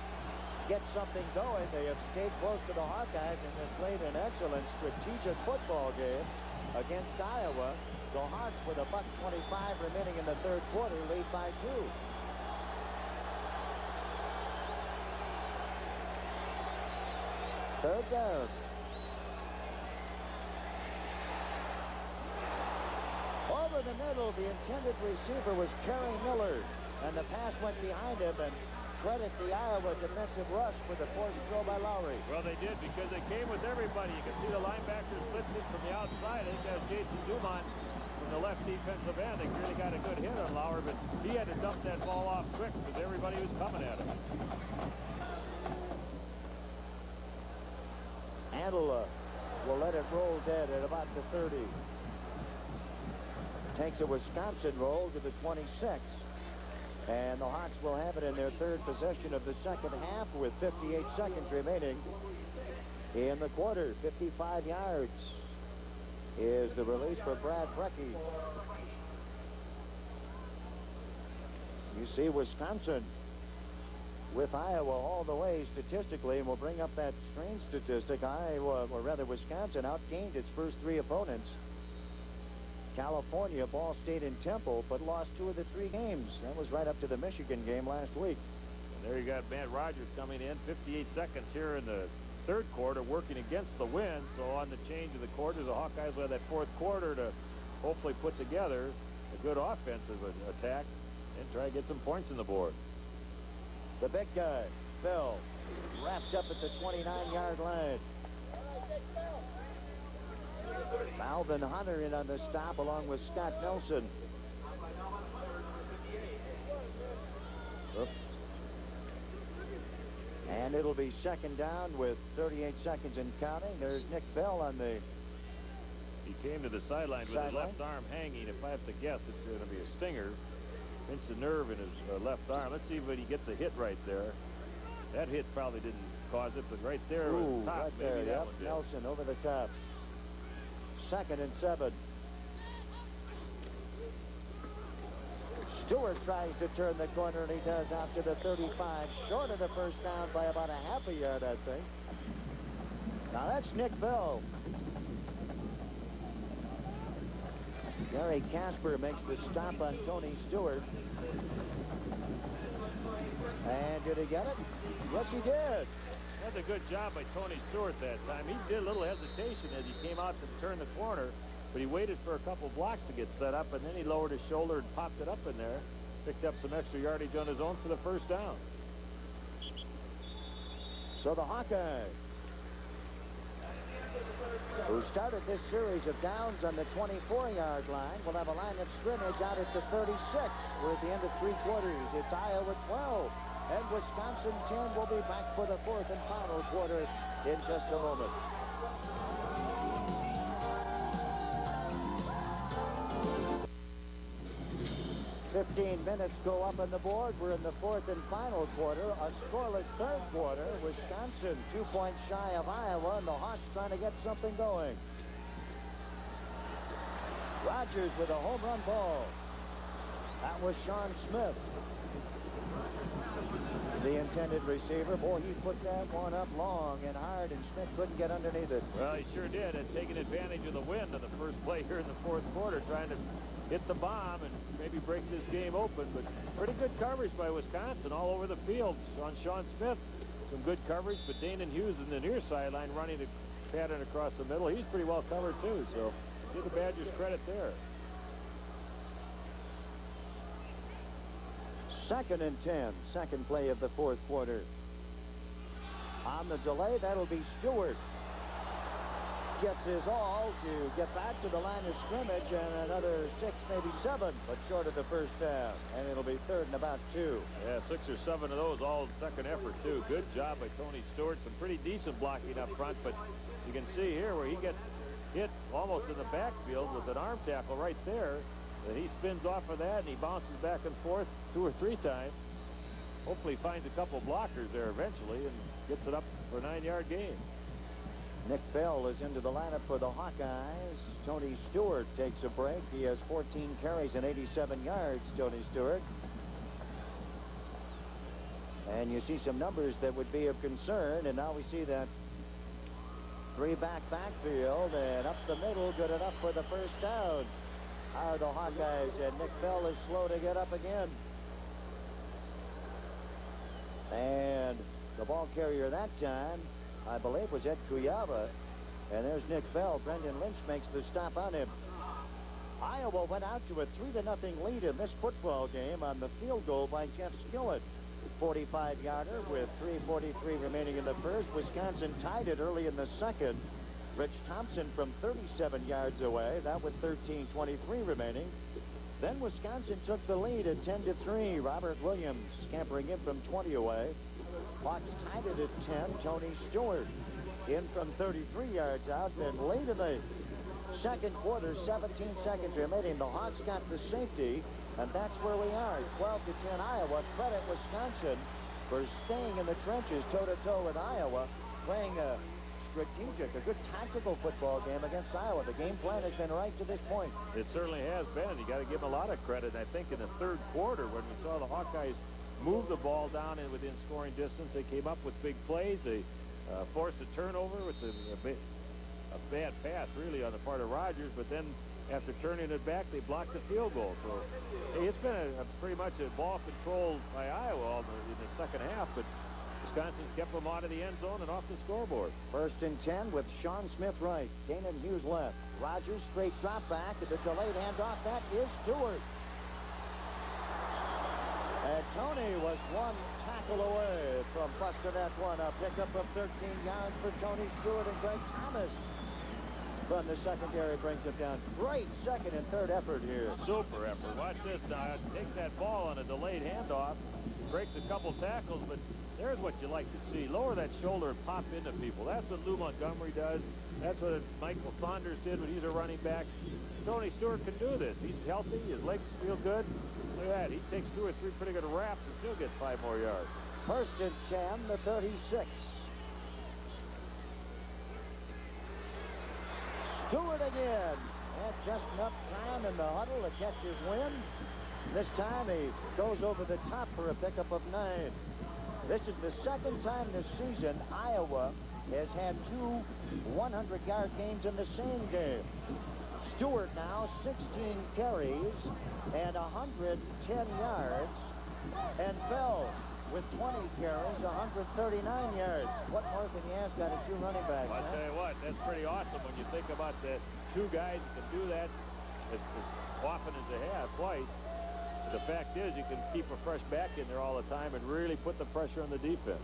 Speaker 1: get something going. They have stayed close to the Hawkeyes and have played an excellent strategic football game against Iowa. The Hawks, with a $1:25 remaining in the 3rd quarter, lead by 2. Third down. Over the middle, the intended receiver was Kerry Miller, and the pass went behind him, and credit the Iowa defensive rush for the forced throw by Lowry.
Speaker 2: Well, they did, because they came with everybody. You can see the linebackers blitzing from the outside. I think that was Jason Dumont from the left defensive end. They really got a good hit on Lowry, but he had to dump that ball off quick because everybody was coming at him.
Speaker 1: Andela will let it roll dead at about the 30. Takes a Wisconsin roll to the 26. And the Hawks will have it in their 3rd possession of the second half with 58 seconds remaining in the quarter. 55 yards is the release for Brad Brecky. You see Wisconsin with Iowa all the way statistically, and we'll bring up that strange statistic. Iowa, or rather Wisconsin, outgained its first 3 opponents. California, Ball State, and Temple, but lost 2 of the 3 games. That was right up to the Michigan game last week.
Speaker 2: And there you got Matt Rogers coming in. 58 seconds here in the 3rd quarter, working against the wind. So on the change of the quarters, the Hawkeyes will have that 4th quarter to hopefully put together a good offensive attack and try to get some points on the board.
Speaker 1: The big guy, Phil, wrapped up at the 29-yard line. Alvin Hunter in on the stop along with Scott Nelson. Oops. And it'll be 2nd down with 38 seconds and counting. There's Nick Bell on the...
Speaker 2: He came to the sideline with his left arm hanging. If I have to guess, it's going to be a stinger. Pinched the nerve in his left arm. Let's see if he gets a hit right there. That hit probably didn't cause it, but right there was top.
Speaker 1: Right
Speaker 2: Maybe
Speaker 1: there,
Speaker 2: that
Speaker 1: yep.
Speaker 2: one did.
Speaker 1: Nelson over the top. 2nd and 7. Stewart tries to turn the corner, and he does out to the 35. Short of the first down by about a half a yard, I think. Now that's Nick Bell. Gary Casper makes the stop on Tony Stewart. And did he get it? Yes, he did.
Speaker 2: That's a good job by Tony Stewart that time. He did a little hesitation as he came out to turn the corner, but he waited for a couple blocks to get set up, and then he lowered his shoulder and popped it up in there. Picked up some extra yardage on his own for the first down.
Speaker 1: So the Hawkeyes, who started this series of downs on the 24-yard line, will have a line of scrimmage out at the 36. We're at the end of 3 quarters. It's Iowa 12. And Wisconsin 10 will be back for the 4th and final quarter in just a moment. "15 minutes go up on the board. We're in the 4th and final quarter. A scoreless 3rd quarter. Wisconsin 2 points shy of Iowa, and the Hawks trying to get something going. Rogers with a home run ball. That was Sean Smith, the intended receiver. Boy, he put that one up long and hard, and Smith couldn't get underneath it.
Speaker 2: Well, he sure did, and taking advantage of the wind on the first play here in the 4th quarter, trying to hit the bomb and maybe break this game open. But pretty good coverage by Wisconsin all over the field. On Sean Smith, some good coverage, but Danon Hughes in the near sideline running the pattern across the middle. He's pretty well covered, too, so give the Badgers credit there.
Speaker 1: 2nd and 10, second play of the 4th quarter. On the delay, that'll be Stewart. gets his all to get back to the line of scrimmage, and another 6, maybe 7, but short of the first down. And it'll be 3rd and about 2.
Speaker 2: Yeah, 6 or 7 of those all in second effort, too. Good job by Tony Stewart. Some pretty decent blocking up front, but you can see here where he gets hit almost in the backfield with an arm tackle right there. And he spins off of that, and he bounces back and forth 2 or 3 times. Hopefully finds a couple blockers there eventually and gets it up for a 9-yard gain.
Speaker 1: Nick Bell is into the lineup for the Hawkeyes. Tony Stewart takes a break. He has 14 carries and 87 yards, Tony Stewart. And you see some numbers that would be of concern, and now we see that 3-back backfield, and up the middle, good enough for the first down. Are the Hawkeyes, and Nick Bell is slow to get up again. And the ball carrier that time, I believe, was Ed Kuyava. And there's Nick Bell. Brendan Lynch makes the stop on him. Iowa went out to a 3-0 lead in this football game on the field goal by Jeff Skillett. 45-yarder with 3:43 remaining in the first. Wisconsin tied it early in the second. Rich Thompson from 37 yards away. That with 13:23 remaining. Then Wisconsin took the lead at 10-3. Robert Williams scampering in from 20 away. Hawks tied it at 10. Tony Stewart in from 33 yards out. Then late in the second quarter, 17 seconds remaining, the Hawks got the safety, and that's where we are. 12-10 Iowa. Credit Wisconsin for staying in the trenches toe-to-toe with Iowa, playing a strategic, a good tactical football game against Iowa. The game plan has been right to this point.
Speaker 2: It certainly has been. You got to give them a lot of credit. And I think in the third quarter, when we saw the Hawkeyes move the ball down and within scoring distance, they came up with big plays. They forced a turnover with a bad pass, really, on the part of Rodgers. But then after turning it back, they blocked the field goal. So hey, it's been pretty much a ball control by Iowa in the second half. But Wisconsin kept them out of the end zone and off the scoreboard. 1st and 10 with Sean Smith right. Kanan Hughes left. Rodgers straight drop back. The delayed handoff. That is Stewart. And Tony was one tackle away from busting that one up. Pickup of 13 yards for Tony Stewart, and Greg Thomas from the secondary brings him down. Great second and third effort here. Super effort. Watch this now. Takes that ball on a delayed handoff. Breaks a couple tackles, but there's what you like to see. Lower that shoulder and pop into people. That's what Lou Montgomery does. That's what Michael Saunders did when he's a running back. Tony Stewart can do this. He's healthy. His legs feel good. Look at that. He takes 2 or 3 pretty good wraps and still gets 5 more yards.
Speaker 1: 1st and 10, the 36. Stewart again. Had just enough time in the huddle to catch his wind. This time he goes over the top for a pickup of 9. This is the second time this season Iowa has had 2 100-yard games in the same game. Stewart now 16 carries and 110 yards, and Bell with 20 carries, 139 yards. What more can you ask out of 2 running backs?
Speaker 2: Well, I'll tell you what, that's pretty awesome when you think about the 2 guys that can do that as often as they have, twice. The fact is you can keep a fresh back in there all the time and really put the pressure on the defense.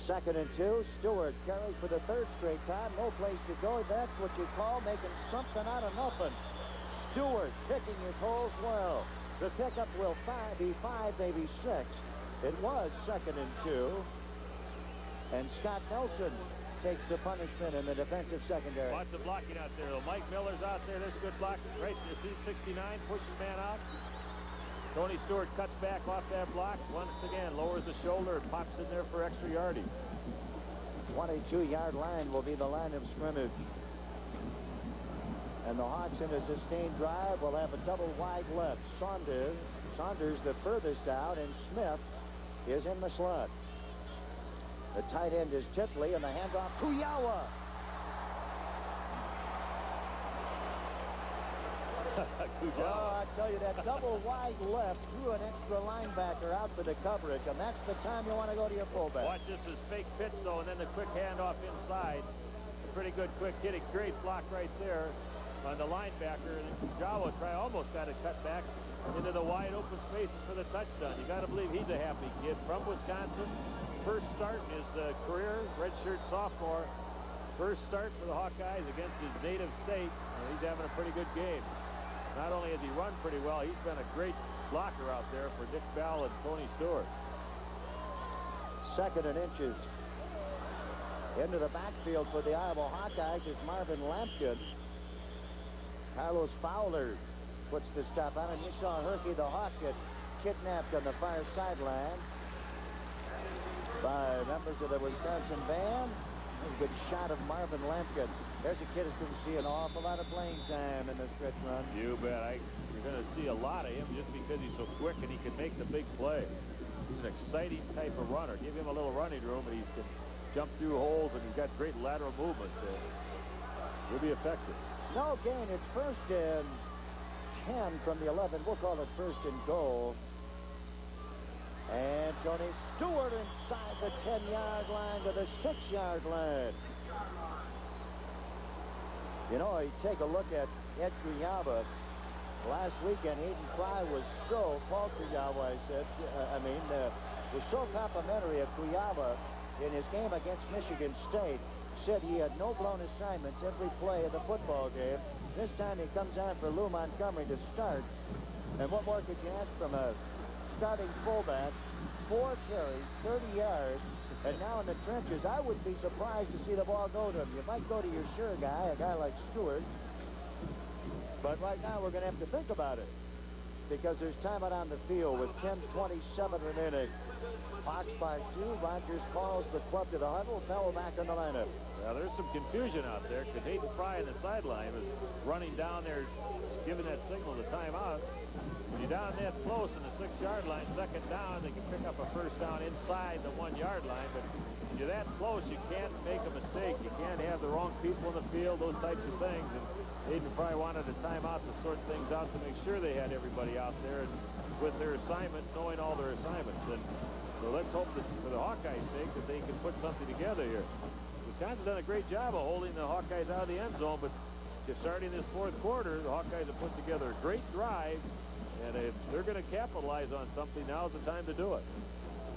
Speaker 1: 2nd and 2. Stewart carries for the 3rd straight time. No place to go. That's what you call making something out of nothing. Stewart picking his holes well. The pickup will be 5, maybe 6. It was 2nd and 2. And Scott Nelson takes the punishment in the defensive secondary.
Speaker 2: Lots of blocking out there, though. Mike Miller's out there. That's good blocking. Right, you see 69, pushes man out. Tony Stewart cuts back off that block. Once again, lowers the shoulder and pops in there for extra yardage.
Speaker 1: 22-yard line will be the line of scrimmage. And the Hawks in a sustained drive will have a double wide left. Saunders the furthest out, and Smith is in the slot. The tight end is Titley, and the handoff to Yawa. Oh, I tell you, that double wide left threw an extra linebacker out for the coverage, and that's the time you want to go to your fullback.
Speaker 2: Watch this as fake pitch, though, and then the quick handoff inside. A pretty good quick hitting. Great block right there on the linebacker. And Jawa almost got it cut back into the wide open spaces for the touchdown. You got to believe he's a happy kid from Wisconsin. First start in his career, redshirt sophomore. First start for the Hawkeyes against his native state, and he's having a pretty good game. Not only has he run pretty well, he's been a great blocker out there for Nick Bell and Tony Stewart.
Speaker 1: 2nd and inches. Into the backfield for the Iowa Hawkeyes is Marvin Lampkin. Carlos Fowler puts the stop on, and you saw Herky the Hawk get kidnapped on the far sideline by members of the Wisconsin band. A good shot of Marvin Lampkin. There's a kid who's going to see an awful lot of playing time in the stretch run.
Speaker 2: You bet. You're going to see a lot of him just because he's so quick and he can make the big play. He's an exciting type of runner. Give him a little running room and he can jump through holes, and he's got great lateral movement. He'll be effective.
Speaker 1: No gain. It's 1st and 10 from the 11. We'll call it 1st and goal. And Tony Stewart inside the 10-yard line to the 6-yard line. You know, you take a look at Ed Kuyaba. Last weekend, Hayden Fry was so, Paul Kuyaba, I said, was so complimentary of Kuyaba in his game against Michigan State. Said he had no blown assignments every play of the football game. This time he comes on for Lou Montgomery to start. And what more could you ask from a starting fullback? 4 carries, 30 yards, and now in the trenches. I wouldn't be surprised to see the ball go to him. You might go to your sure guy, a guy like Stewart. But right now we're going to have to think about it, because there's time out on the field with 10:27 remaining. Hawks by 2. Rogers calls the club to the huddle. Bell back in the lineup.
Speaker 2: Well, there's some confusion out there because Hayden Fry on the sideline was running down there, giving that signal to timeout. When you're down that close in the 6-yard line, 2nd down, they can pick up a 1st down inside the 1-yard line. But when you're that close, you can't make a mistake. You can't have the wrong people in the field, those types of things. And Hayden Fry wanted a timeout to sort things out to make sure they had everybody out there and with their assignment, knowing all their assignments. And so let's hope that for the Hawkeyes' sake that they can put something together here. Wisconsin's done a great job of holding the Hawkeyes out of the end zone, but just starting this 4th quarter, the Hawkeyes have put together a great drive, and if they're going to capitalize on something, now's the time to do it.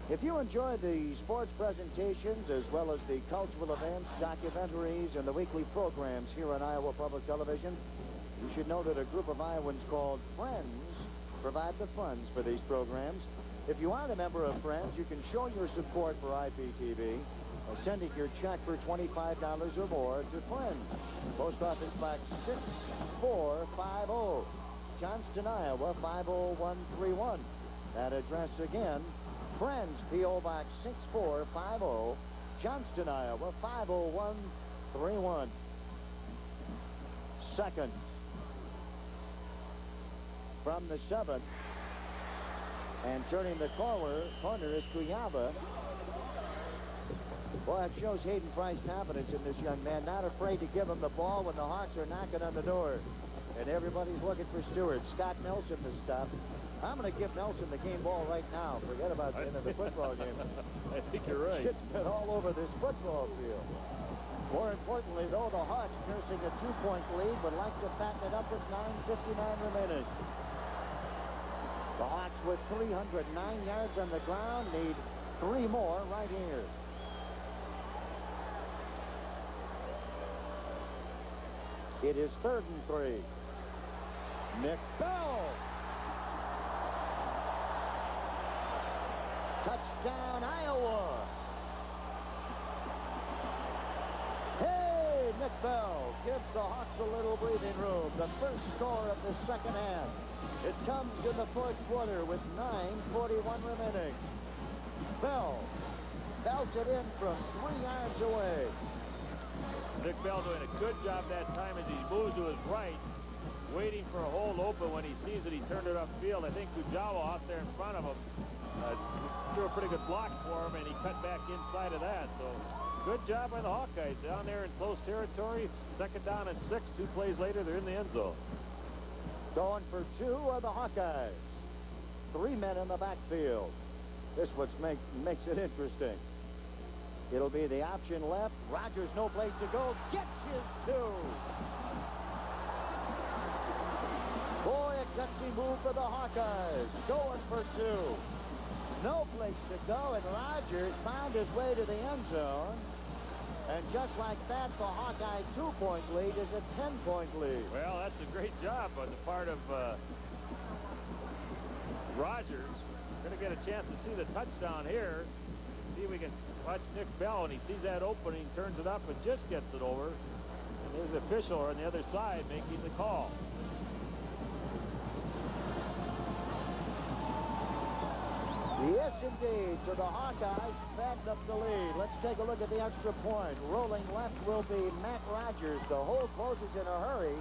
Speaker 1: If you enjoy the sports presentations as well as the cultural events, documentaries, and the weekly programs here on Iowa Public Television, you should know that a group of Iowans called Friends provide the funds for these programs. If you aren't a member of Friends, you can show your support for IPTV by sending your check for $25 or more to Friends. Post Office Box 6450, Johnston, Iowa 50131. That address again, Friends, P.O. Box 6450, Johnston, Iowa 50131. 2nd from the 7. And turning the corner is Kuyaba. Boy, it shows Hayden Fry's confidence in this young man. Not afraid to give him the ball when the Hawks are knocking on the door. And everybody's looking for Stewart. Scott Nelson to stop. I'm going to give Nelson the game ball right now. Forget about the end of the football game.
Speaker 2: I think you're right.
Speaker 1: It's been all over this football field. More importantly, though, the Hawks nursing a 2-point lead would like to fatten it up with 9:59 remaining. The Hawks with 309 yards on the ground need 3 more right here. It is 3rd and 3. Nick Bell. Touchdown, Iowa. Hey, Nick Bell gives the Hawks a little breathing room. The first score of the 2nd half. It comes in the 4th quarter with 9:41 remaining. Bell belted in from 3 yards away.
Speaker 2: Nick Bell doing a good job that time as he moves to his right, waiting for a hole open. When he sees it, he turned it upfield. I think Kujawa out there in front of him threw a pretty good block for him, and he cut back inside of that. So good job by the Hawkeyes down there in close territory. 2nd down and 6. 2 plays later, they're in the end zone.
Speaker 1: Going for 2 are the Hawkeyes. 3 men in the backfield. This what makes it interesting. It'll be the option left. Rogers no place to go. Gets his 2. Boy, a gutsy move for the Hawkeyes. Going for 2. No place to go, and Rogers found his way to the end zone. And just like that, the Hawkeye 2-point lead is a 10-point lead.
Speaker 2: Well, that's a great job on the part of Rogers. We're going to get a chance to see the touchdown here. See if we can watch Nick Bell, and he sees that opening, turns it up, and just gets it over. And there's the official on the other side making the call.
Speaker 1: Yes, indeed. So the Hawkeyes backed up the lead. Let's take a look at the extra point. Rolling left will be Matt Rogers. The hole closes in a hurry,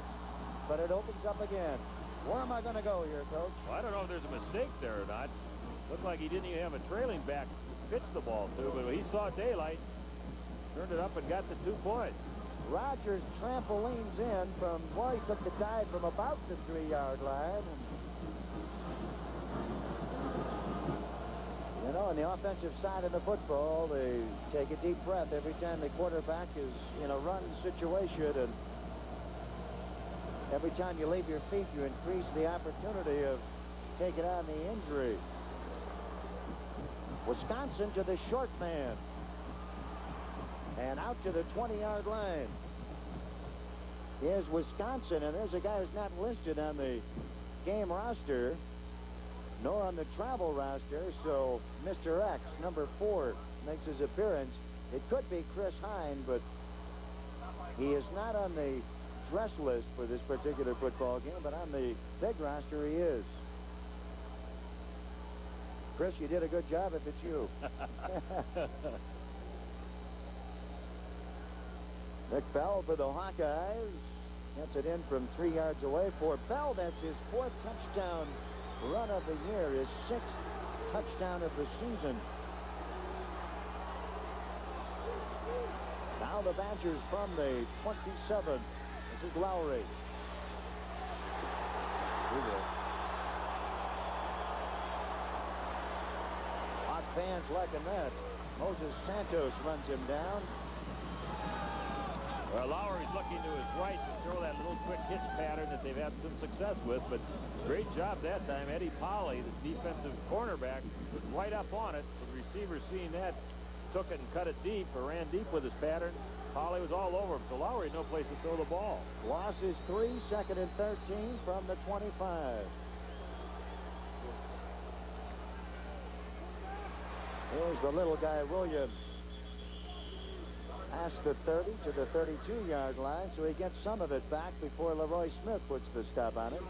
Speaker 1: but it opens up again. Where am I going to go here, Coach?
Speaker 2: Well, I don't know if there's a mistake there or not. Looked like he didn't even have a trailing back to pitch the ball to, but he saw daylight, turned it up, and got the 2 points.
Speaker 1: Rogers trampolines in from, well, he took the dive from about the 3-yard line. You know, on the offensive side of the football, they take a deep breath every time the quarterback is in a run situation, and every time you leave your feet, you increase the opportunity of taking on the injury. Wisconsin to the short man. And out to the 20-yard line. Here's Wisconsin, and there's a guy who's not listed on the game roster, nor on the travel roster, so Mr. X, number 4, makes his appearance. It could be Chris Hine, but he is not on the dress list for this particular football game, but on the big roster he is. Chris, you did a good job if it's you. Nick Bell for the Hawkeyes. Gets it in from 3 yards away for Bell. That's his 4th touchdown run of the year, his 6th touchdown of the season. Now the Badgers from the 27. This is Lowry. Hot fans liking that. Moses Santos runs him down.
Speaker 2: Well, Lowry's looking to his right to throw that little quick hitch pattern that they've had some success with, but great job that time. Eddie Polly, the defensive cornerback, was right up on it. The receiver, seeing that, took it and cut it deep, or ran deep with his pattern. Polly was all over him, so Lowry no place to throw the ball.
Speaker 1: Loss is 3, 2nd and 13 from the 25. Here's the little guy, Williams. Past the 30 to the 32-yard line, so he gets some of it back before Leroy Smith puts the stop on it.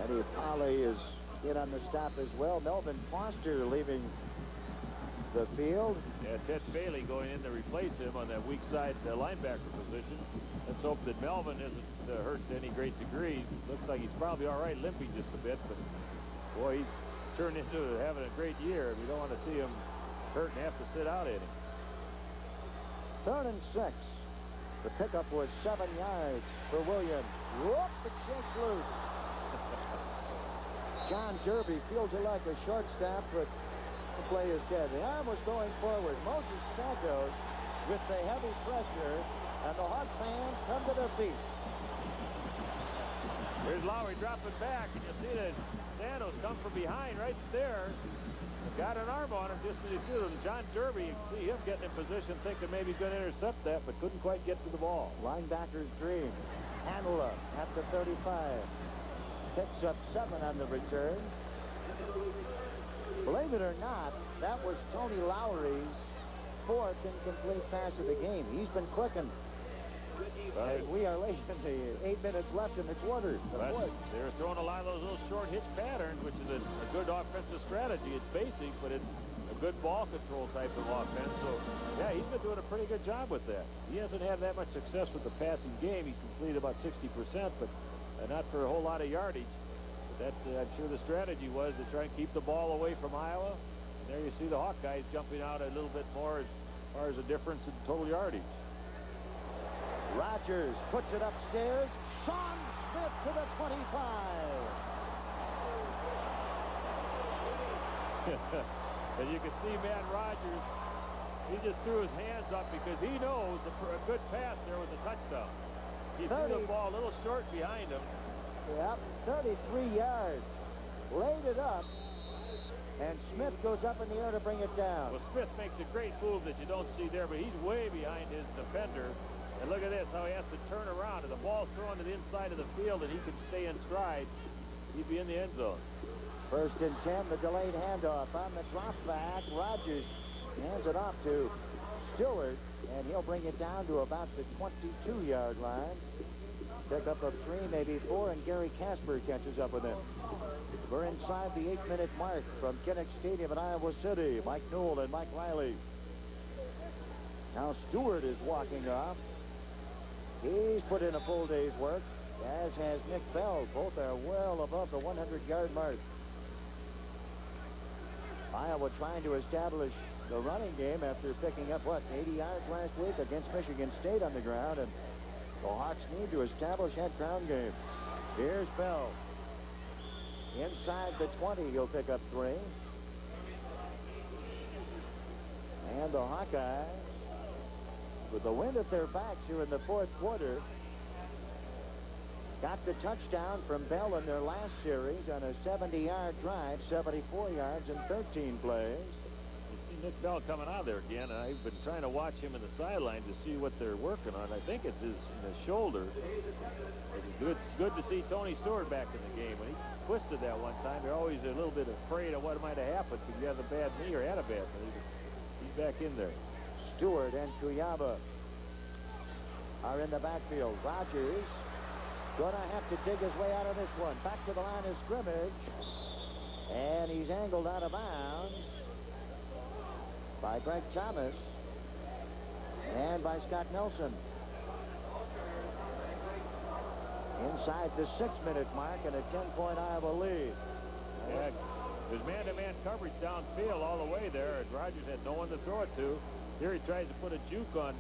Speaker 1: Eddie Polly is in on the stop as well. Melvin Foster leaving the field.
Speaker 2: Yeah, Ted Bailey going in to replace him on that weak side linebacker position. Let's hope that Melvin isn't hurt to any great degree. Looks like he's probably all right, limping just a bit, but boy, he's turned into having a great year. We don't want to see him hurt and have to sit out in him.
Speaker 1: 3rd and 6. The pickup was 7 yards for Williams. Whoop, it shakes loose. John Derby feels it like a shortstop, but the play is dead. The arm was going forward. Moses Santos with the heavy pressure, and the Hawk fans come to their feet.
Speaker 2: Here's Lowry dropping back, and you see that Santos come from behind right there. Got an arm on him just as he did. And John Derby, you see him getting in position thinking maybe he's going to intercept that, but couldn't quite get to the ball.
Speaker 1: Linebacker's dream. Handler at the 35. Picks up 7 on the return. Believe it or not, that was Tony Lowry's 4th incomplete pass of the game. He's been clicking. We are late in the 8 minutes left in the quarter.
Speaker 2: They're throwing a lot of those little short hitch patterns, which is a good offensive strategy. It's basic, but it's a good ball control type of offense. So, yeah, he's been doing a pretty good job with that. He hasn't had that much success with the passing game. He's completed about 60%, but not for a whole lot of yardage. But that, I'm sure the strategy was to try and keep the ball away from Iowa. And there you see the Hawkeyes jumping out a little bit more as far as the difference in total yardage.
Speaker 1: Rogers puts it upstairs. Sean Smith to the 25.
Speaker 2: And you can see Matt Rogers, he just threw his hands up because he knows a good pass there was a touchdown. He threw the ball a little short behind him.
Speaker 1: Yep, 33 yards. Laid it up. And Smith goes up in the air to bring it down.
Speaker 2: Well, Smith makes a great move that you don't see there, but he's way behind his defender. And look at this, how he has to turn around. And the ball's thrown to the inside of the field, and he can stay in stride. He'd be in the end zone.
Speaker 1: 1st and 10, the delayed handoff on the drop back. Rogers hands it off to Stewart, and he'll bring it down to about the 22-yard line. Pick up of 3, maybe 4, and Gary Casper catches up with him. We're inside the 8-minute mark from Kinnick Stadium in Iowa City. Mike Newell and Mike Riley. Now Stewart is walking off. He's put in a full day's work, as has Nick Bell. Both are well above the 100-yard mark. Iowa trying to establish the running game after picking up, 80 yards last week against Michigan State on the ground. And the Hawks need to establish that ground game. Here's Bell. Inside the 20, he'll pick up 3. And the Hawkeyes, with the wind at their backs here in the 4th quarter, got the touchdown from Bell in their last series on a 70-yard drive, 74 yards in 13 plays.
Speaker 2: You see Nick Bell coming out of there again, and I've been trying to watch him in the sideline to see what they're working on. I think it's his shoulder. It's good to see Tony Stewart back in the game. When he twisted that one time, they're always a little bit afraid of what might have happened because you have a bad knee or had a bad knee. He's back in there.
Speaker 1: Stewart and Kuyaba are in the backfield. Rogers gonna have to dig his way out of this one. Back to the line of scrimmage. And he's angled out of bounds by Greg Thomas and by Scott Nelson. Inside the 6-minute mark and a 10-point Iowa lead.
Speaker 2: Yeah, there's man-to-man coverage downfield all the way there, and Rogers had no one to throw it to. Here he tries to put a juke on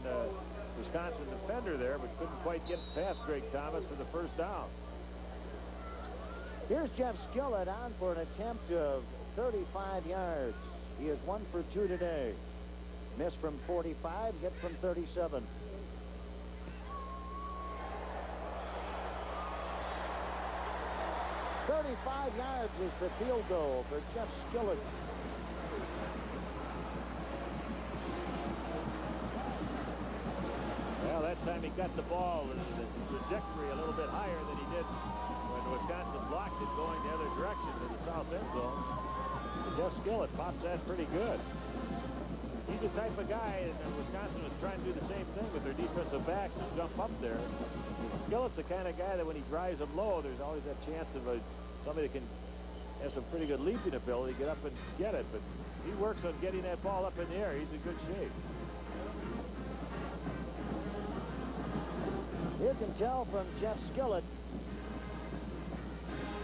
Speaker 2: Wisconsin defender there, but couldn't quite get past Greg Thomas for the first down.
Speaker 1: Here's Jeff Skillett on for an attempt of 35 yards. He is 1 for 2 today. Missed from 45, hit from 37. "35 yards is the field goal for Jeff Skillett.
Speaker 2: Well, that time he got the ball, the trajectory a little bit higher than he did when Wisconsin blocked it going the other direction to the south end zone. Jeff Skillett pops that pretty good. He's the type of guy, and Wisconsin was trying to do the same thing with their defensive backs to jump up there. Skillett's the kind of guy that when he drives them low, there's always that chance of somebody that can have some pretty good leaping ability, get up and get it. But he works on getting that ball up in the air. He's in good shape.
Speaker 1: You can tell from Jeff Skillett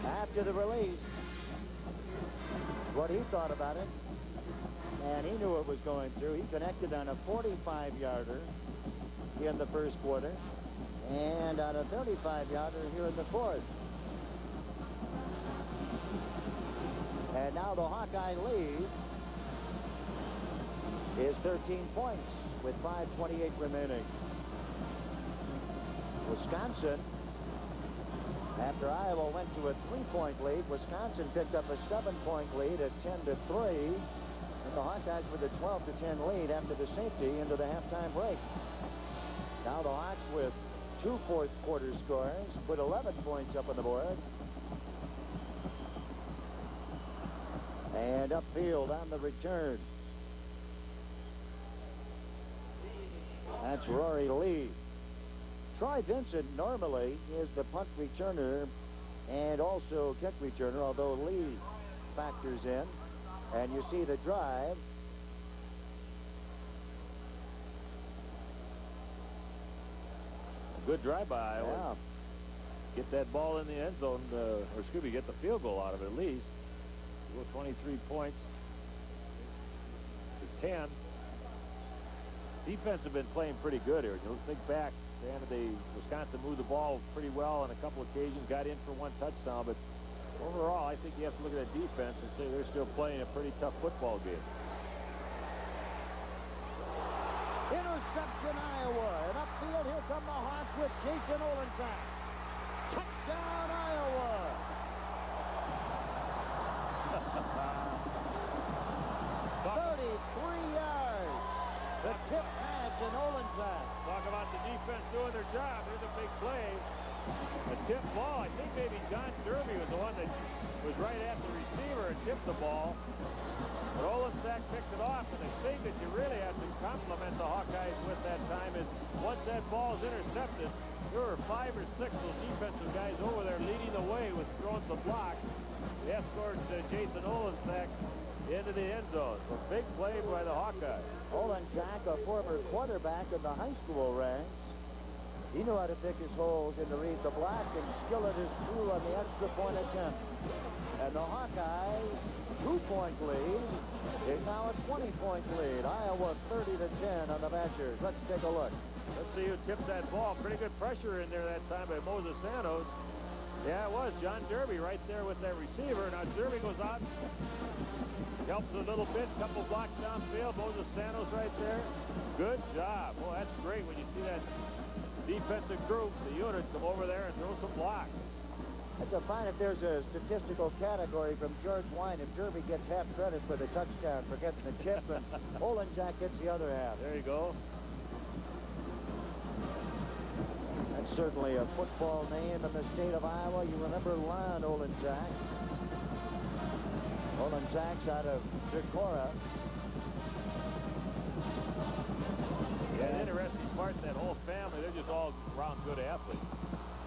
Speaker 1: after the release what he thought about it. And he knew it was going through. He connected on a 45-yarder in the first quarter and on a 35-yarder here in the 4th. And now the Hawkeye lead is 13 points with 5:28 remaining. Wisconsin, after Iowa went to a 3-point lead, Wisconsin picked up a 7-point lead at 10-3. And the Hawkeyes with a 12-10 lead after the safety into the halftime break. Now the Hawks with 2 fourth-quarter scores, put 11 points up on the board. And upfield on the return. That's Rory Lee. Troy Vincent normally is the punt returner and also kick returner, although Lee factors in. And you see the drive.
Speaker 2: Good drive by Iowa.
Speaker 1: Yeah.
Speaker 2: Get that ball in the end zone, or excuse me, get the field goal out of it at least. Go 23 points to 10. Defense have been playing pretty good here. You think back, Wisconsin moved the ball pretty well on a couple occasions, got in for 1 touchdown, but overall, I think you have to look at that defense and say they're still playing a pretty tough football game.
Speaker 1: Interception, Iowa. And upfield, here come the Hawks with Jason Olenczak. Touchdown, Iowa. 33 yards. The tip pass in Olenczak.
Speaker 2: Talk about the defense doing their job. Here's a big play. A tip ball. I think maybe John Derby was the one that was right at the receiver and tipped the ball. But Olenczak picked it off, and the thing that you really have to compliment the Hawkeyes with that time is once that ball is intercepted, there were 5 or 6 of those defensive guys over there leading the way with throwing the block. They escorted Jason Olenczak into the end zone. A big play by the Hawkeyes.
Speaker 1: Olenczak, a former quarterback in the high school ranks. He knew how to pick his holes and to read the block, and Skillet is through on the extra point attempt. And the Hawkeyes, 2-point lead, is now a 20-point lead. Iowa 30-10 on the Badgers. Let's take a look.
Speaker 2: Let's see who tips that ball. Pretty good pressure in there that time by Moses Santos. Yeah, it was John Derby right there with that receiver. Now Derby goes out, helps a little bit, couple blocks downfield. Moses Santos right there. Good job. Well, that's great when you see that defensive group, the unit, come over there and throw some blocks.
Speaker 1: That's a fine if there's a statistical category from George Wine. If Derby gets half credit for the touchdown for getting the chip, and Olenczak gets the other half.
Speaker 2: There you go.
Speaker 1: That's certainly a football name in the state of Iowa. You remember Lon Olenczak. Olenczak's out of Decorah.
Speaker 2: Yeah, the interesting part, that whole family, they're just all around good athletes.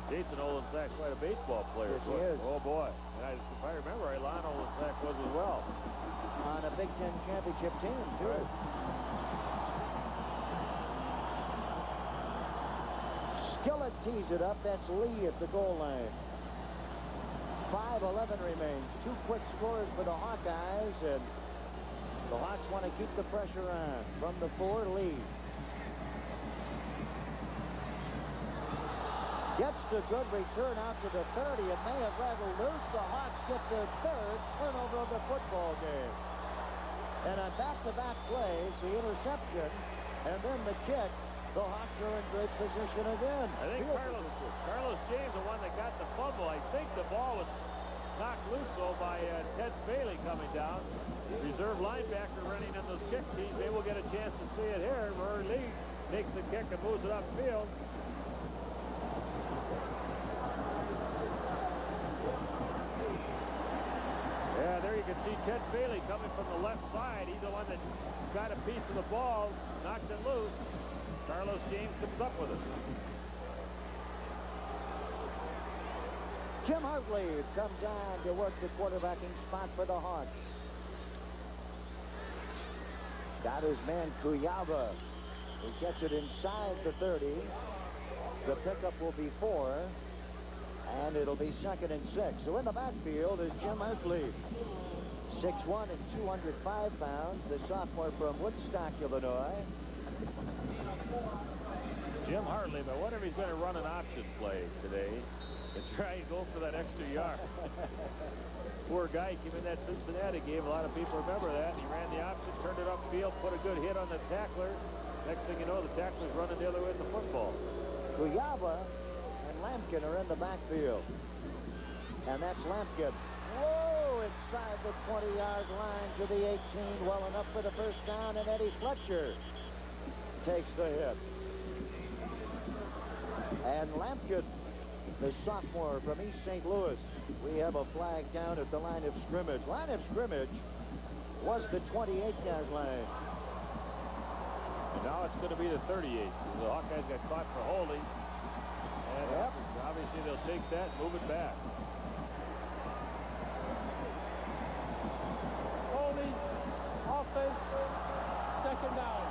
Speaker 2: Jason Olenczak's quite a baseball player.
Speaker 1: Yes, he is.
Speaker 2: Oh, boy. And if I remember right, Lon Olenczak was as well.
Speaker 1: On a Big Ten championship team, too.
Speaker 2: Right.
Speaker 1: Skillet tees it up. That's Lee at the goal line. 5:11 remains. 2 quick scores for the Hawkeyes, and the Hawks want to keep the pressure on. From the 4, Lee. Gets the good return out to the 30. It may have rattled loose. The Hawks get their 3rd turnover of the football game. And on back-to-back plays, the interception, and then the kick, the Hawks are in great position again.
Speaker 2: I think Carlos James, the one that got the fumble, I think the ball was knocked loose, though, by Ted Bailey coming down. Reserve linebacker running in those kick teams. Maybe we'll get a chance to see it here. Rory Lee takes the kick and moves it upfield. Yeah, there you can see Ted Bailey coming from the left side. He's the one that got a piece of the ball, knocked it loose. Carlos James comes up with it.
Speaker 1: Jim Hartley comes on to work the quarterbacking spot for the Hawks. Got his man Kuyava. He gets it inside the 30. The pickup will be 4. And it'll be 2nd and 6. So in the backfield is Jim Hartley. 6'1" and 205 pounds. The sophomore from Woodstock, Illinois.
Speaker 2: Jim Hartley, but what if he's going to run an option play today and try and go for that extra yard? Poor guy came in that Cincinnati game. A lot of people remember that. He ran the option, turned it upfield, put a good hit on the tackler. Next thing you know, the tackler's running the other way with the football.
Speaker 1: Kuyava and Lampkin are in the backfield. And that's Lampkin. Whoa, inside the 20-yard line to the 18. Well enough for the first down, and Eddie Fletcher takes the hit. And Lampkin, the sophomore from East St. Louis. We have a flag down at the line of scrimmage. Line of scrimmage was the 28-yard line.
Speaker 2: And now it's going to be the 38. The Hawkeyes got caught for holding. And obviously they'll take that and move it back.
Speaker 3: Holding, offense, 2nd down.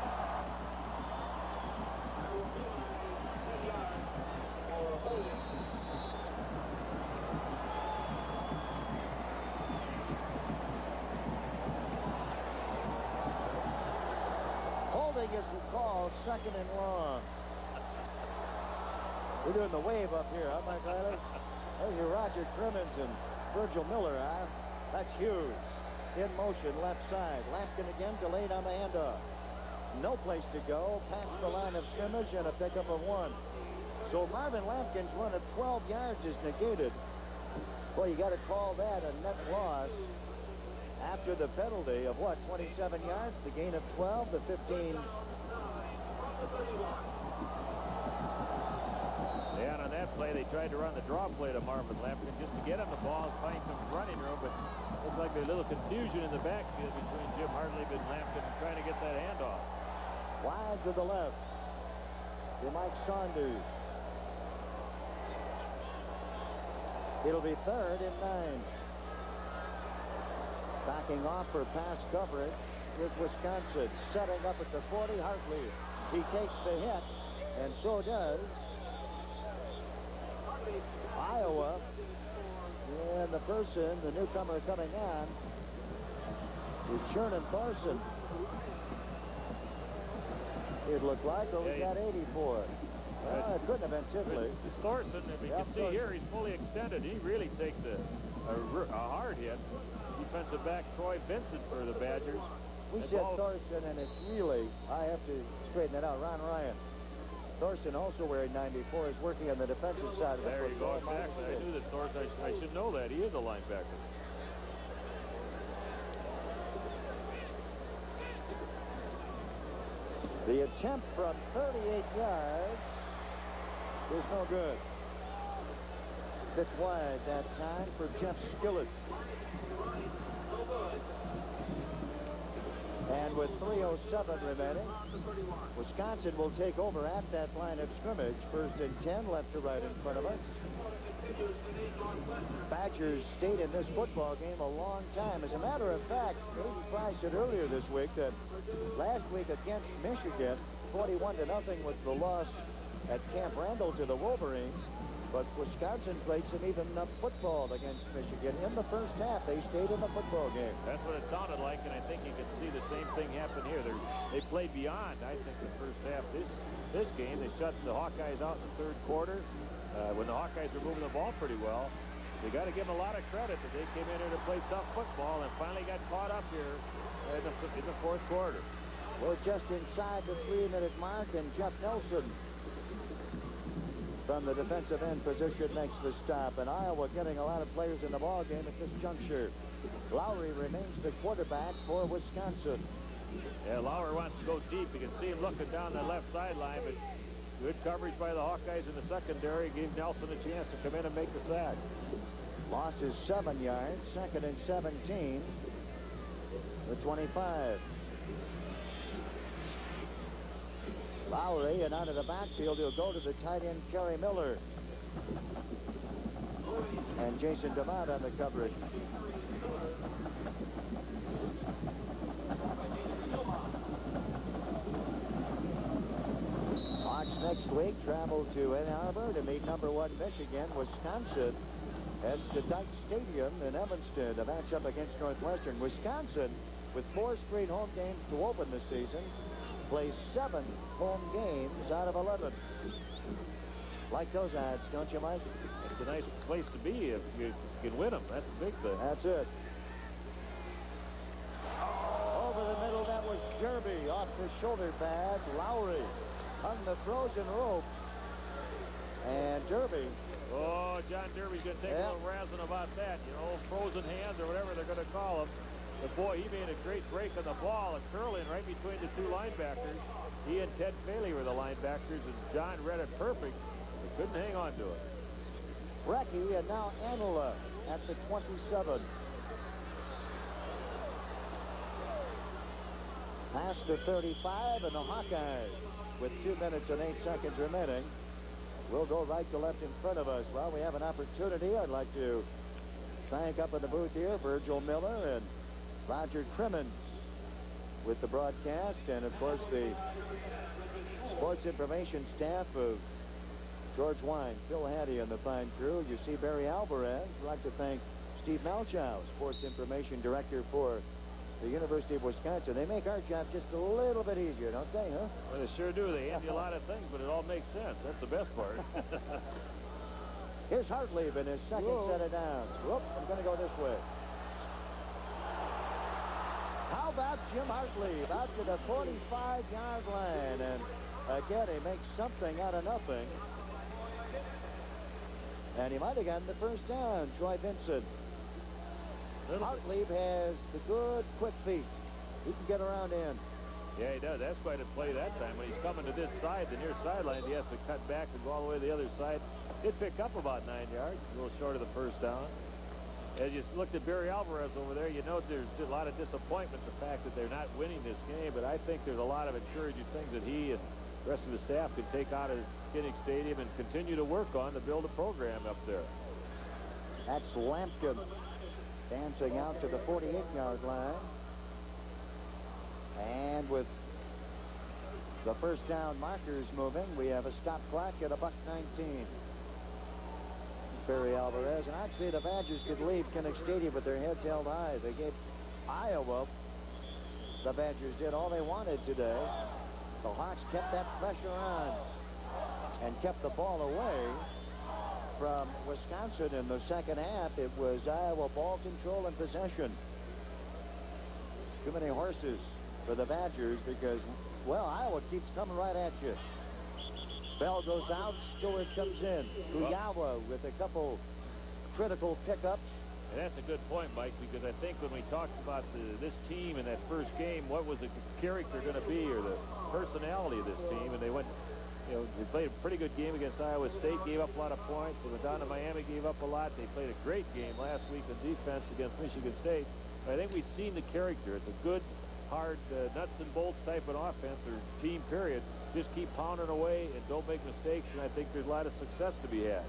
Speaker 1: Holding is the call, 2nd and long. We're doing the wave up here, huh, Mike Riley? There's your Roger Crimmins and Virgil Miller, huh? That's huge. In motion, left side. Lampkin again, delayed on the handoff. No place to go. Past the line of scrimmage and a pickup of 1. So Marvin Lampkin's run of 12 yards is negated. Well, you got to call that a net loss. after the penalty of what, 27 yards, the gain of 12, the 15.
Speaker 2: Yeah, and on that play, they tried to run the draw play to Marvin Lampkin just to get him the ball and find some running room, but it looked like there's a little confusion in the backfield between Jim Hartley and Lampkin trying to get that handoff.
Speaker 1: Wide to the left to Mike Saunders. It'll be 3rd and 9. Backing off for pass coverage is Wisconsin. Setting up at the 40, Hartley. He takes the hit, and so does Iowa. And the person, the newcomer coming on, is Sherman Thorson. It looked like, but we got 84. Well, it couldn't have been Tipley.
Speaker 2: It's Thorson, and you can see here he's fully extended. He really takes a hard hit. Defensive back Troy Vincent for the Badgers.
Speaker 1: We said Thorson, and it's really, I have to straighten it out, Ron Ryan. Thorson, also wearing 94, is working on the defensive side of the
Speaker 2: football. There you go, exactly. I knew that Thorson, I should know that. He is a linebacker.
Speaker 1: The attempt from 38 yards is no good. Bit wide that time for Jeff Skillett. And with 3:07 remaining, Wisconsin will take over at that line of scrimmage. 1st and 10, left to right in front of us. Badgers stayed in this football game a long time. As a matter of fact, Aiden Fry said earlier this week that last week against Michigan, 41-0 was the loss at Camp Randall to the Wolverines. But Wisconsin played some even-up football against Michigan in the first half. They stayed in the football game.
Speaker 2: That's what it sounded like, and I think you can see the same thing happen here. They played beyond, I think, the first half. This game, they shut the Hawkeyes out in the 3rd quarter. When the Hawkeyes were moving the ball pretty well, they got to give them a lot of credit that they came in here to play tough football and finally got caught up here in the 4th quarter.
Speaker 1: We're just inside the 3-minute mark, and Jeff Nelson from the defensive end position makes the stop, and Iowa getting a lot of players in the ball game at this juncture. Lowry remains the quarterback for Wisconsin.
Speaker 2: Yeah, Lowry wants to go deep. You can see him looking down the left sideline, but good coverage by the Hawkeyes in the secondary gave Nelson a chance to come in and make the sack.
Speaker 1: Loss is 7 yards. 2nd and 17. The 25. Lowry, and out of the backfield, he'll go to the tight end, Kerry Miller. And Jason DeMott on the coverage. Hawks next week travel to Ann Arbor to meet #1 Michigan. Wisconsin heads to Kinnick Stadium in Evanston to match up against Northwestern. Wisconsin, with 4 straight home games to open the season, plays 7 home games out of 11. Like those odds, don't you, Mike?
Speaker 2: It's a nice place to be if you can win them. That's a big thing.
Speaker 1: That's it. Over the middle, that was Derby off the shoulder pads. Lowry hung the frozen rope. And Derby.
Speaker 2: Oh, John Derby's going to take a little razzing about that. You know, frozen hands or whatever they're going to call them. But boy, he made a great break on the ball and curling right between the 2 linebackers. He and Ted Faley were the linebackers, and John read it perfect. He couldn't hang on to it.
Speaker 1: Brecky and now Anola at the 27. Past the 35, and the Hawkeyes, with 2 minutes and 8 seconds remaining, will go right to left in front of us. Well, we have an opportunity. I'd like to thank up in the booth here Virgil Miller and Roger Crimmin with the broadcast, and of course the sports information staff of George Wine, Phil Hattie, and the fine crew. You see Barry Alvarez. I'd like to thank Steve Malchow, sports information director for the University of Wisconsin. They make our job just a little bit easier, don't they, huh?
Speaker 2: Well, they sure do. They hand you a lot of things, but it all makes sense. That's the best part.
Speaker 1: Here's Hartlieb in his second set of downs. Whoop, I'm going to go this way. How about Jim Hartlieb out to the 45-yard line? And again, he makes something out of nothing. And he might have gotten the first down. Troy Vincent. Hartlieb has the good, quick feet. He can get around in.
Speaker 2: Yeah, he does. That's quite a play that time. When he's coming to this side, the near sideline, he has to cut back and go all the way to the other side. Did pick up about 9 yards, a little short of the first down. As you looked at Barry Alvarez over there, you know there's a lot of disappointment, the fact that they're not winning this game, but I think there's a lot of encouraging things that he and the rest of the staff can take out of Kinnick Stadium and continue to work on to build a program up there.
Speaker 1: That's Lampkin dancing out to the 48-yard line. And with the first down markers moving, we have a stop clock at $1:19. Barry Alvarez, and I'd say the Badgers could leave Kinnick Stadium with their heads held high. They gave Iowa, the Badgers did all they wanted today. The Hawks kept that pressure on and kept the ball away from Wisconsin in the second half. It was Iowa ball control and possession. Too many horses for the Badgers because, well, Iowa keeps coming right at you. Bell goes out, Stewart comes in. Uyawa with a couple critical pickups.
Speaker 2: And that's a good point, Mike, because I think when we talked about this team in that first game, what was the character going to be or the personality of this team, and they went, they played a pretty good game against Iowa State, gave up a lot of points. They went down to Miami, gave up a lot. They played a great game last week in defense against Michigan State. But I think we've seen the character. It's a good, hard, nuts and bolts type of offense or team period. Just keep pounding away and don't make mistakes, and I think there's a lot of success to be had.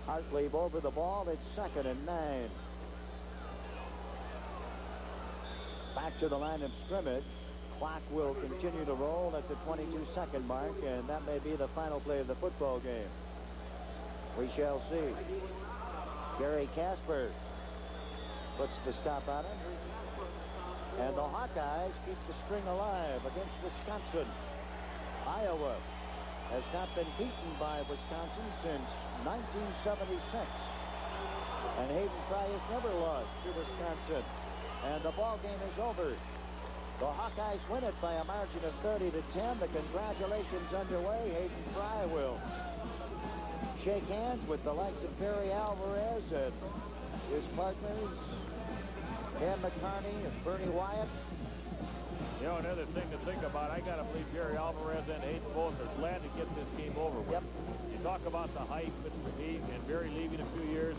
Speaker 1: Hartlieb over the ball. It's 2nd and 9. Back to the line of scrimmage. Clock will continue to roll at the 22-second mark, and that may be the final play of the football game. We shall see. Gary Casper puts the stop on him. And the Hawkeyes keep the string alive against Wisconsin. Iowa has not been beaten by Wisconsin since 1976. And Hayden Fry has never lost to Wisconsin. And the ball game is over. The Hawkeyes win it by a margin of 30-10. The congratulations underway. Hayden Fry will shake hands with the likes of Barry Alvarez and his partners, Ken McCarney and Bernie Wyatt.
Speaker 2: Another thing to think about, I got to believe Barry Alvarez and Hayden both are glad to get this game over with.
Speaker 1: Yep.
Speaker 2: You talk about the hype and Barry leaving a few years,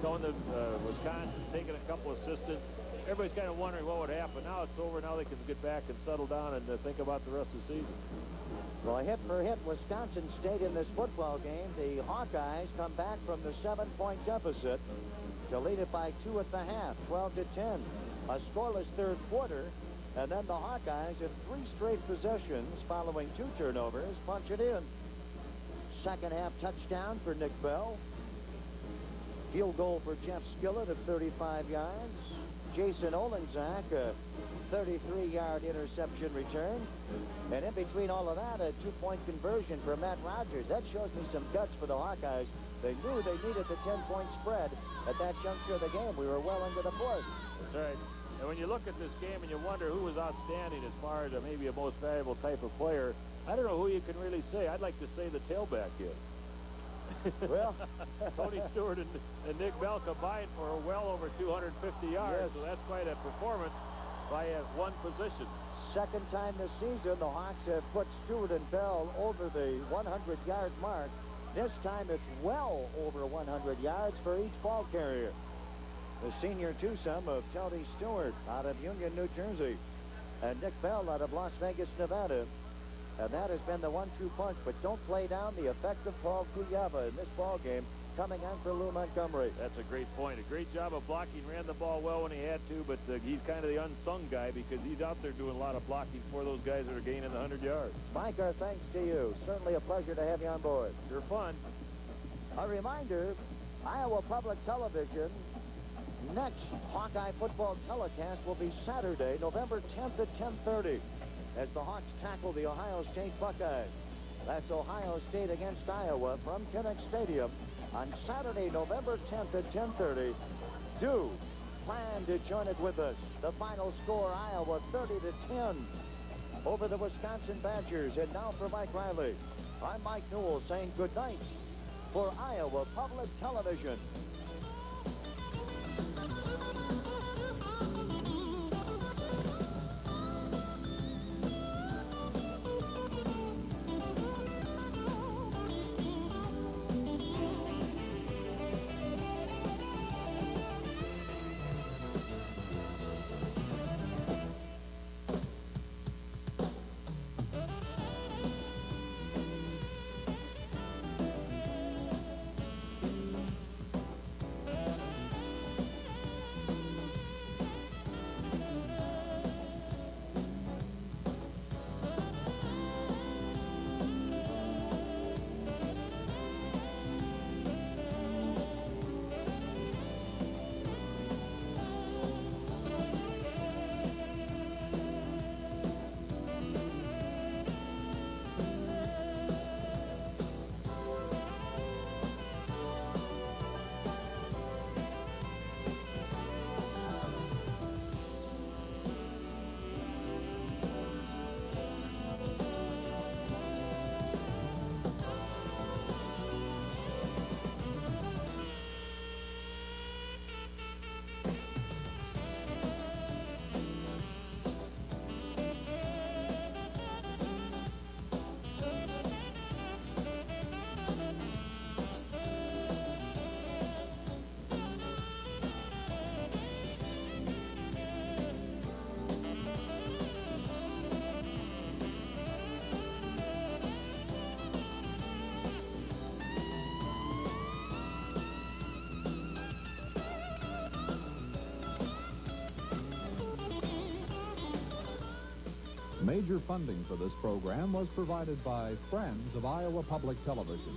Speaker 2: going to Wisconsin, taking a couple assistants. Everybody's kind of wondering what would happen. Now it's over. Now they can get back and settle down and think about the rest of the season.
Speaker 1: Well, hit for hit, Wisconsin stayed in this football game. The Hawkeyes come back from the 7-point deficit to lead it by 2 at the half, 12-10. A scoreless third quarter, and then the Hawkeyes in 3 straight possessions following 2 turnovers punch it in. Second half touchdown for Nick Bell. Field goal for Jeff Skillett of 35 yards. Jason Olenzak, a 33-yard interception return. And in between all of that, a 2-point conversion for Matt Rogers. That shows me some guts for the Hawkeyes. They knew they needed the 10-point spread at that juncture of the game. We were well into the fourth.
Speaker 2: That's right. And when you look at this game and you wonder who was outstanding as far as maybe a most valuable type of player, I don't know who you can really say. I'd like to say the tailback is.
Speaker 1: Well,
Speaker 2: Tony Stewart and Nick Bell combined for well over 250 yards.
Speaker 1: Yes.
Speaker 2: So that's quite a performance by one position.
Speaker 1: Second time this season, the Hawks have put Stewart and Bell over the 100-yard mark. This time it's well over 100 yards for each ball carrier. The senior twosome of Tony Stewart out of Union, New Jersey, and Nick Bell out of Las Vegas, Nevada. And that has been the 1-2 punch. But don't play down the effect of Paul Kuyava in this ball game coming on for Lou Montgomery.
Speaker 2: That's a great point. A great job of blocking. Ran the ball well when he had to, but he's kind of the unsung guy because he's out there doing a lot of blocking for those guys that are gaining the 100 yards.
Speaker 1: Mike, our thanks to you. Certainly a pleasure to have you on board.
Speaker 2: Sure fun.
Speaker 1: A reminder, Iowa Public Television, next Hawkeye football telecast will be Saturday, November 10th at 10:30 as the Hawks tackle the Ohio State Buckeyes. That's Ohio State against Iowa from Kinnick Stadium on Saturday, November 10th at 10:30. Do plan to join it with us. The final score, Iowa 30-10 over the Wisconsin Badgers. And now for Mike Riley, I'm Mike Newell saying good night for Iowa Public Television.
Speaker 4: Major funding for this program was provided by Friends of Iowa Public Television.